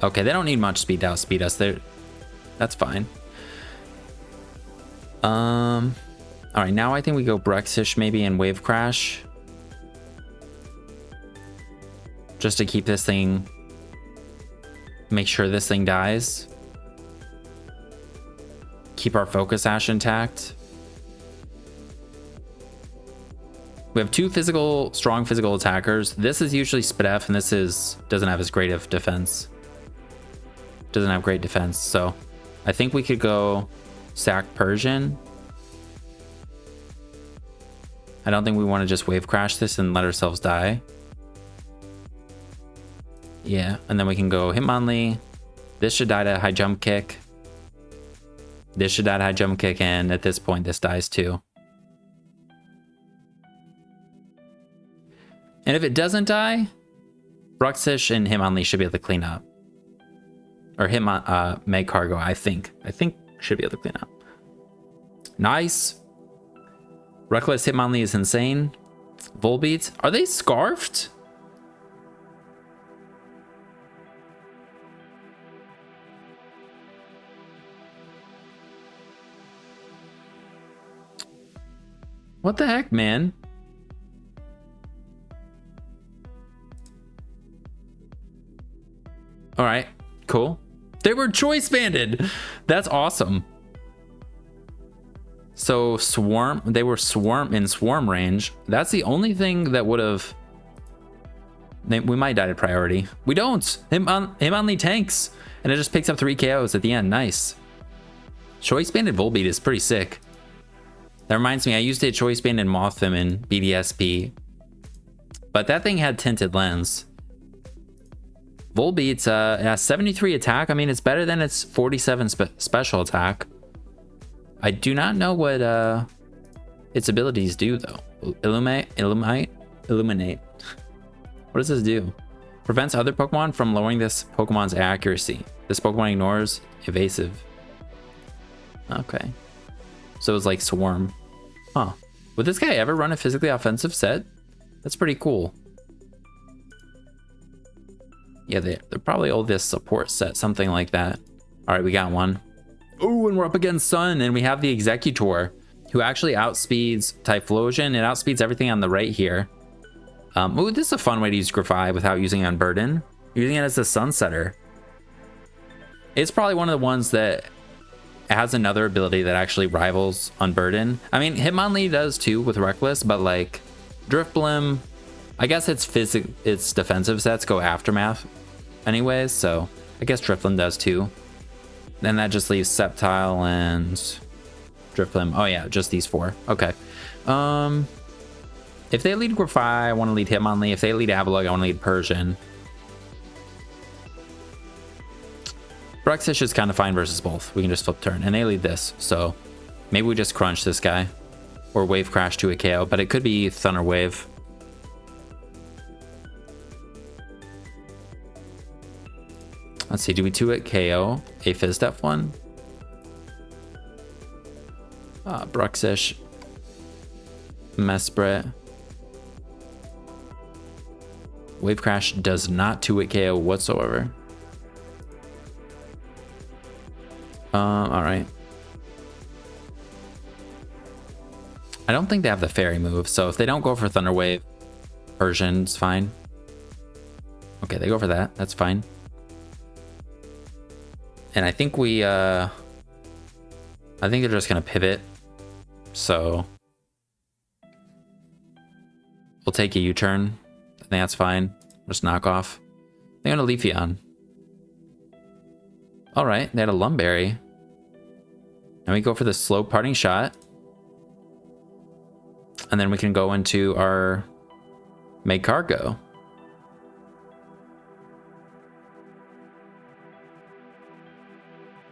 Okay, they don't need much speed to outspeed us. That's fine. All right, now I think we go Bruxish maybe and Wave Crash. Just to keep this thing, make sure this thing dies. Keep our Focus Ash intact. We have two strong physical attackers. This is usually Spadef, and this doesn't have as great of defense. Doesn't have great defense, so I think we could go Sack Persian. I don't think we want to just Wave Crash this and let ourselves die. Yeah, and then we can go Hitmonlee. This should die to High Jump Kick. This should die to High Jump Kick, and at this point, this dies too. And if it doesn't die, Bruxish and Hitmonlee should be able to clean up. Or Magcargo, I think should be able to clean up. Nice. Reckless Hitmonlee is insane. Volbeat, are they scarfed? What the heck, man? All right, cool. They were choice banded. That's awesome. So swarm, they were in swarm range. That's the only thing that would have. We might die to priority. We don't. Hitmonlee tanks, and it just picks up 3 KOs at the end. Nice. Choice banded Volbeat is pretty sick. That reminds me, I used a choice banded Mothim in BDSP, but that thing had tinted lens. Volbeat's has 73 attack. I mean, it's better than its 47 special attack. I do not know what its abilities do though. Illuminate. What does this do? Prevents other Pokemon from lowering this Pokemon's accuracy. This Pokemon ignores evasive. Okay. So it's like Swarm. Huh. Would this guy ever run a physically offensive set? That's pretty cool. Yeah, they're probably all this support set, something like that. All right, we got one. Oh, and we're up against Sun, and we have the Executor, who actually outspeeds Typhlosion. It outspeeds everything on the right here. Ooh, this is a fun way to use Grafai without using Unburden. Using it as a Sunsetter. It's probably one of the ones that has another ability that actually rivals Unburden. I mean, Hitmonlee does too with Reckless, but like Drifblim, I guess its defensive sets go Aftermath anyways, so I guess Drifblim does too. Then that just leaves Sceptile and Drifblim. Oh yeah, just these 4. Okay. If they lead Grafai, I want to lead Hitmonlee. If they lead Avalugg, I want to lead Persian. Bruxish is kind of fine versus both. We can just flip turn, and they lead this, so maybe we just crunch this guy or Wave Crash to a KO, but it could be Thunder Wave. Let's see, do we 2-hit KO a Fizdef one? Bruxish, Mesprit. Wave Crash does not 2-hit KO whatsoever. All right. I don't think they have the fairy move, so if they don't go for Thunder Wave, Persian's fine. Okay, they go for that. That's fine. And I think I think they're just gonna pivot. So we'll take a U-turn. I think that's fine. Just knock off. They're gonna Leafeon. All right, they had a Lumberry. And we go for the slow parting shot. And then we can go into our Make Cargo.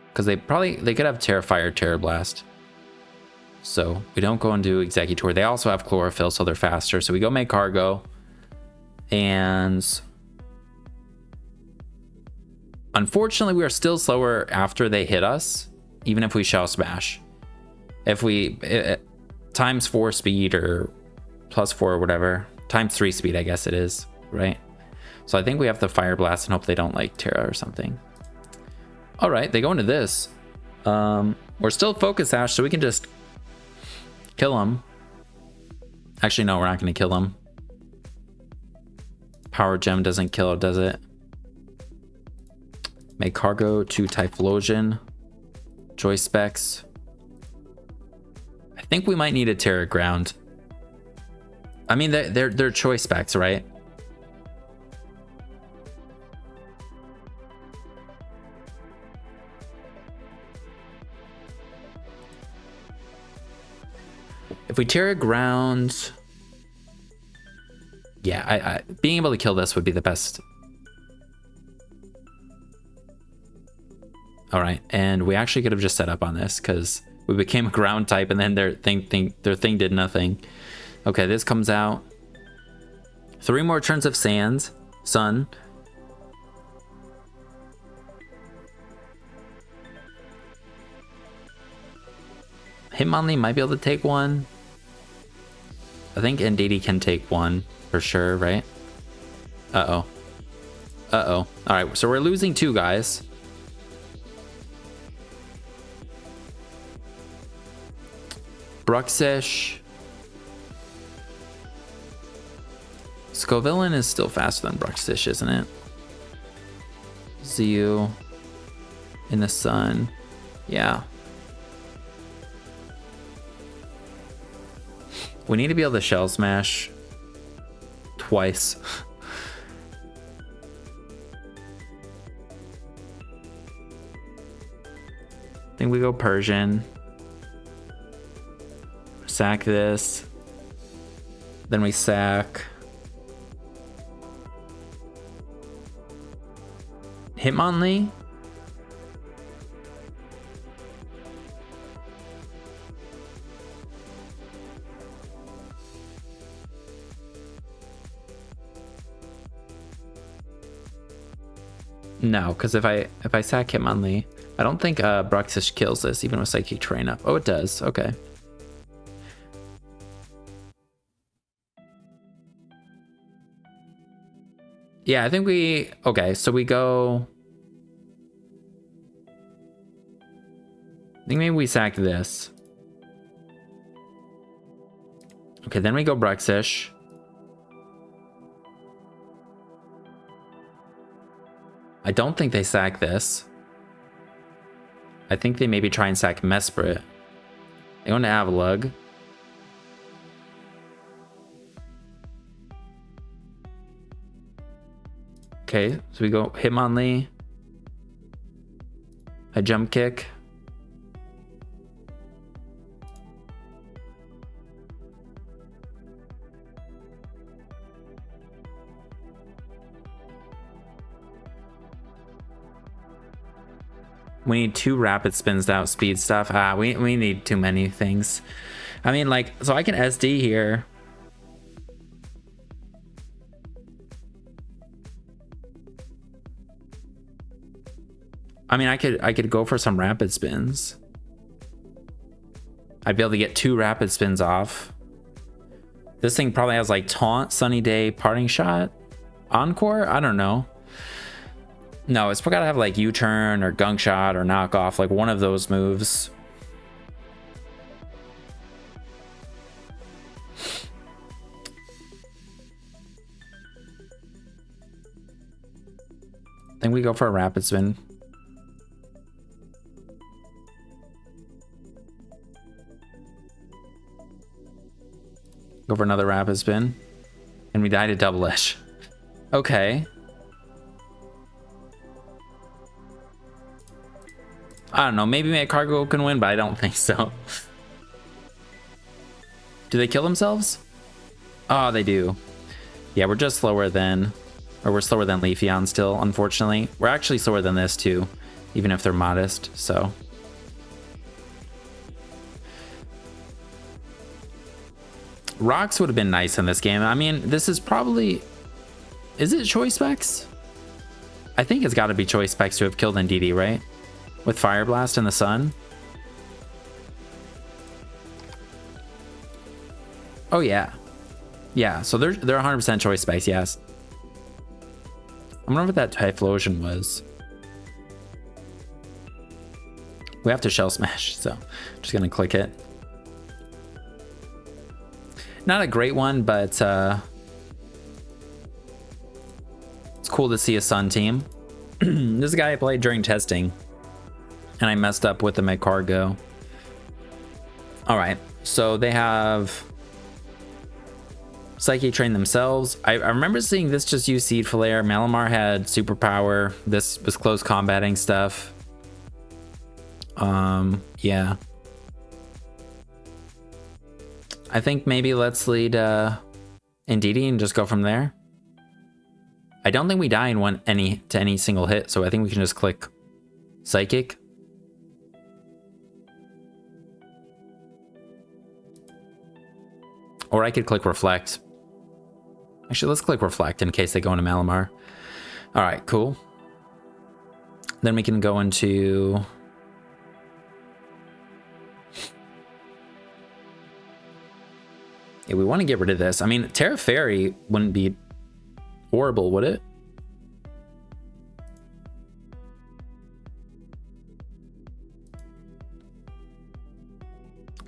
Because they could have Terrifire, Terror Blast. So we don't go into Executor. They also have Chlorophyll, so they're faster. So we go Make Cargo. And unfortunately, we are still slower after they hit us, even if we Shell Smash. If we times 4 speed or plus 4 or whatever, times 3 speed, I guess it is, right? So I think we have to Fire Blast and hope they don't like Terra or something. All right, they go into this. We're still Focus Sash, so we can just kill them. Actually, no, we're not going to kill them. Power Gem doesn't kill it, does it? Make Cargo to Typhlosion. Joy Specs. I think we might need a Terra Ground. I mean, they're Choice Specs, right? If we Terra Ground, yeah, being able to kill this would be the best. All right, and we actually could have just set up on this because we became a ground type, and then their thing did nothing. Okay, this comes out. 3 more turns of Sun. Hitmonlee might be able to take one. I think Ndidi can take one for sure, right? Uh-oh. Uh-oh. All right, so we're losing 2 guys. Bruxish. Scovillain is still faster than Bruxish, isn't it? Zeo in the sun. Yeah. We need to be able to Shell Smash twice. I think we go Persian. Sack this. Then we sack. Hitmonlee. No, because if I sack Hitmonlee, I don't think Bruxish kills this even with Psychic Terrain up. Oh, it does. Okay. Yeah, I think okay, so we go. I think maybe we sack this. Okay, then we go Bruxish. I don't think they sack this. I think they maybe try and sack Mesprit. They go into Avalugg. Okay, so we go Hitmonlee. A Jump Kick. We need 2 rapid spins to outspeed stuff. We need too many things. I mean, like, so I can SD here. I mean, I could go for some rapid spins. I'd be able to get 2 rapid spins off. This thing probably has like Taunt, Sunny Day, Parting Shot, Encore. I don't know. No, it's gotta have like U-turn or gunk shot or knockoff, like one of those moves. I think we go for a rapid spin. Go for another rapid spin. And we die to double-ish. Okay. I don't know. Maybe my cargo can win, but I don't think so. Do they kill themselves? Oh, they do. Yeah, we're just slower than... Or we're slower than Leafeon still, unfortunately. We're actually slower than this, too. Even if they're modest, so... Rocks would have been nice in this game. I mean, this is probably... Is it choice specs? I think it's got to be choice specs to have killed Indeedee, right? With Fire Blast in the sun. Oh, yeah. Yeah, so they're 100% choice specs, yes. I wonder what that Typhlosion was. We have to Shell Smash, so I'm just going to click it. Not a great one, but it's cool to see a Sun team. This is a guy I played during testing, and I messed up with the Magcargo. All right, so they have Psychic Train themselves. I remember seeing this just use Seed Flare. Malamar had Superpower. This was close combating stuff. Yeah. I think maybe let's lead Indeedee and just go from there. I don't think we die in any single hit, so I think we can just click Psychic. Or I could click Reflect. Actually, let's click Reflect in case they go into Malamar. All right, cool. Then we can go into... Yeah, we want to get rid of this. I mean, Terra Fairy wouldn't be horrible, would it?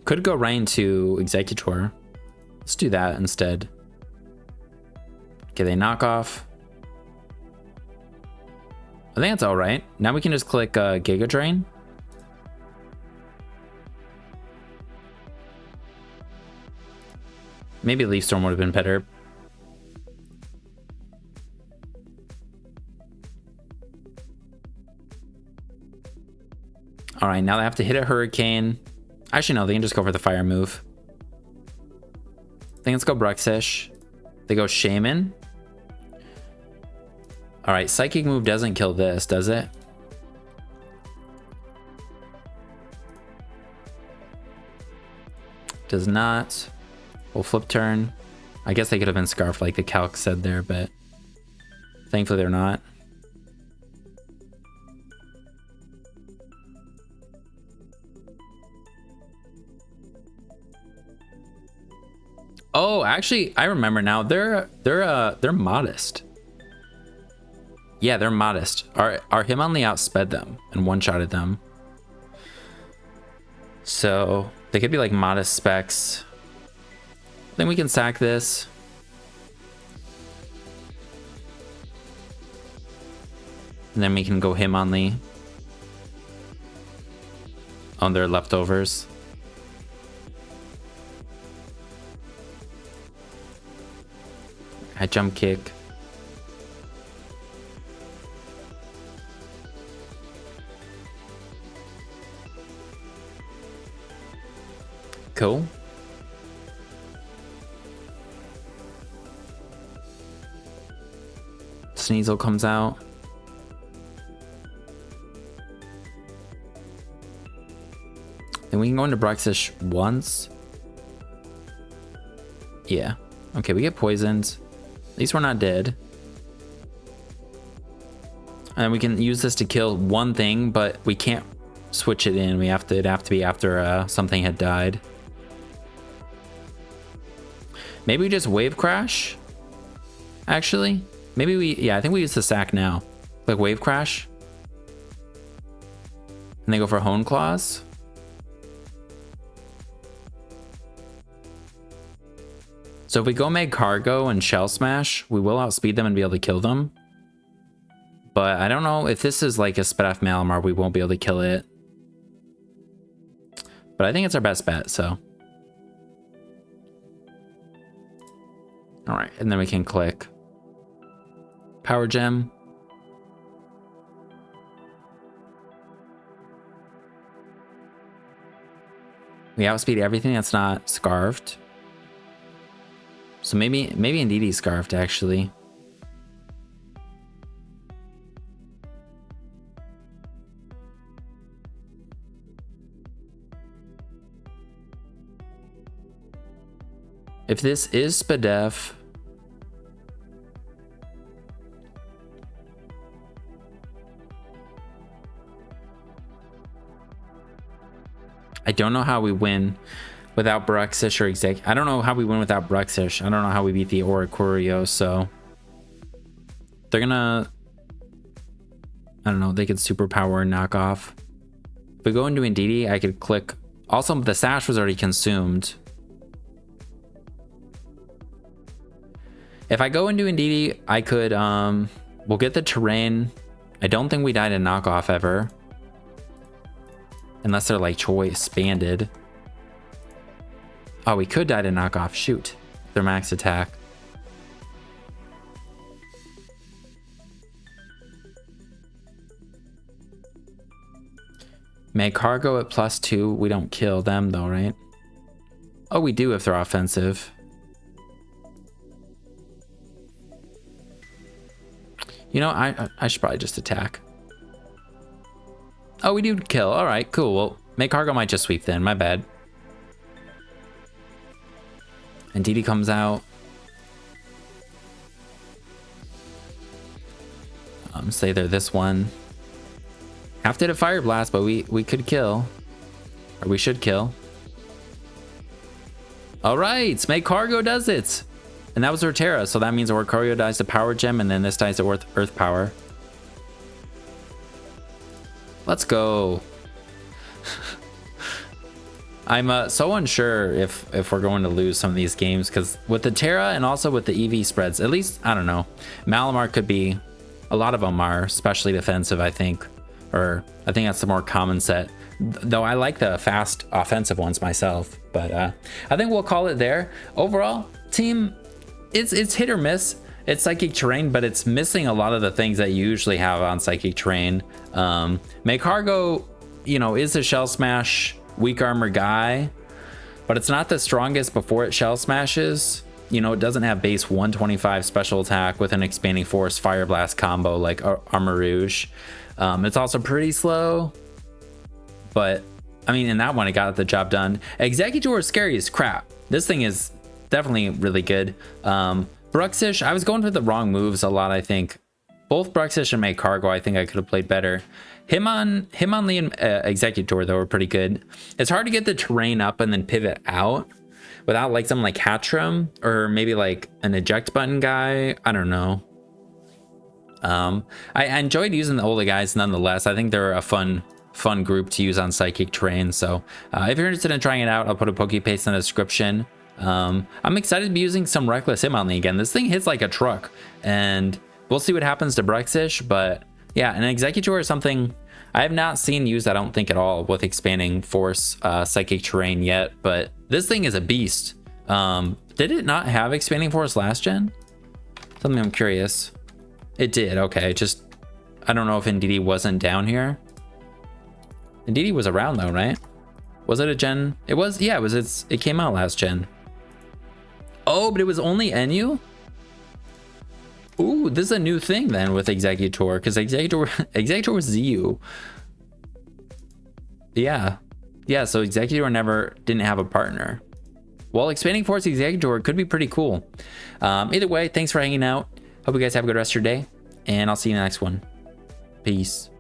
Could go right into Executor. Let's do that instead. Okay, they knock off. I think that's all right. Now we can just click Giga Drain. Maybe Leaf Storm would have been better. All right, now they have to hit a Hurricane. Actually, no, they can just go for the fire move. I think let's go Bruxish. They go Shaman. All right, Psychic move doesn't kill this, does it? Does not. We'll flip turn. I guess they could have been Scarfed like the calc said there, but thankfully they're not. Oh, actually, I remember now. They're modest. Yeah, they're modest. Our Hitmonlee outsped them and one-shotted them. So they could be like modest specs. Then we can sack this. And then we can go Hitmonlee on their leftovers. I jump kick. Cool. Sneasel comes out. Then we can go into Bruxish once. Yeah. Okay, we get poisoned. At least we're not dead. And we can use this to kill one thing, but we can't switch it in. It'd have to be after something had died. Maybe we just Wave Crash? Actually? Maybe I think we use the sack now. Like Wave Crash. And they go for Hone Claws. So if we go Meg Cargo and Shell Smash, we will outspeed them and be able to kill them. But I don't know if this is like a Sped-F Malamar, we won't be able to kill it. But I think it's our best bet, so. All right, and then we can click Power Gem. We outspeed everything that's not scarfed. So maybe Indeedee scarfed actually. If this is Sped-F, I don't know how we win without Bruxish or I don't know how we win without Bruxish. I don't know how we beat the Oricorio, so they're gonna, I don't know, they could superpower and knock off. If we go into Indeedee, I could click. Also, the Sash was already consumed. If I go into Indeedee, I could, we'll get the Terrain. I don't think we died in knockoff ever. Unless they're like choice banded. Oh, we could die to knockoff. Shoot. Their max attack. Make Cargo at +2. We don't kill them though, right? Oh, we do if they're offensive. You know, I should probably just attack. Oh, we do kill. All right, cool. Well, Make Cargo might just sweep then. My bad. And Indeedee comes out. Say they're this one. Have to hit a Fire Blast, but we could kill. Or we should kill. All right, Make Cargo does it. And that was Ortera, so that means Oricorio dies to Power Gem, and then this dies to Earth Power. Let's go. I'm so unsure if we're going to lose some of these games, because with the Terra and also with the EV spreads, at least, I don't know. Malamar could be, a lot of them are especially defensive, I think. Or I think that's the more common set. Though I like the fast offensive ones myself. But I think we'll call it there. Overall, team, it's hit or miss. It's Psychic Terrain, but it's missing a lot of the things that you usually have on Psychic Terrain. Make Cargo, you know, is a Shell Smash weak armor guy, but it's not the strongest before it Shell Smashes. You know, it doesn't have base 125 special attack with an Expanding Force Fire Blast combo like Armor Rouge. It's also pretty slow, but I mean, in that one, it got the job done. Executor is scary as crap. This thing is definitely really good. Bruxish, I was going for the wrong moves a lot, I think. Both Bruxish and Make Cargo, I think I could have played better. Hitmonlee and Executor, though, were pretty good. It's hard to get the Terrain up and then pivot out without like something like Hatchram or maybe like an eject button guy. I don't know. I enjoyed using the Ola guys nonetheless. I think they're a fun group to use on Psychic Terrain. So if you're interested in trying it out, I'll put a Pokepaste in the description. I'm excited to be using some Reckless Hitmonlee again. This thing hits like a truck, and we'll see what happens to Bruxish. But yeah, an Executor is something I have not seen used, I don't think, at all with Expanding Force Psychic Terrain yet. But this thing is a beast. Did it not have Expanding Force last gen? Something I'm curious. It did. Okay, just I don't know if Indeedee wasn't down here. Indeedee was around though, right? Was it a gen? It was. Yeah, it came out last gen. Oh, but it was only NU? Ooh, this is a new thing then with Executor, because Executor was ZU. Yeah. Yeah, so Executor didn't have a partner. Well, Expanding Force Executor could be pretty cool. Either way, thanks for hanging out. Hope you guys have a good rest of your day, and I'll see you in the next one. Peace.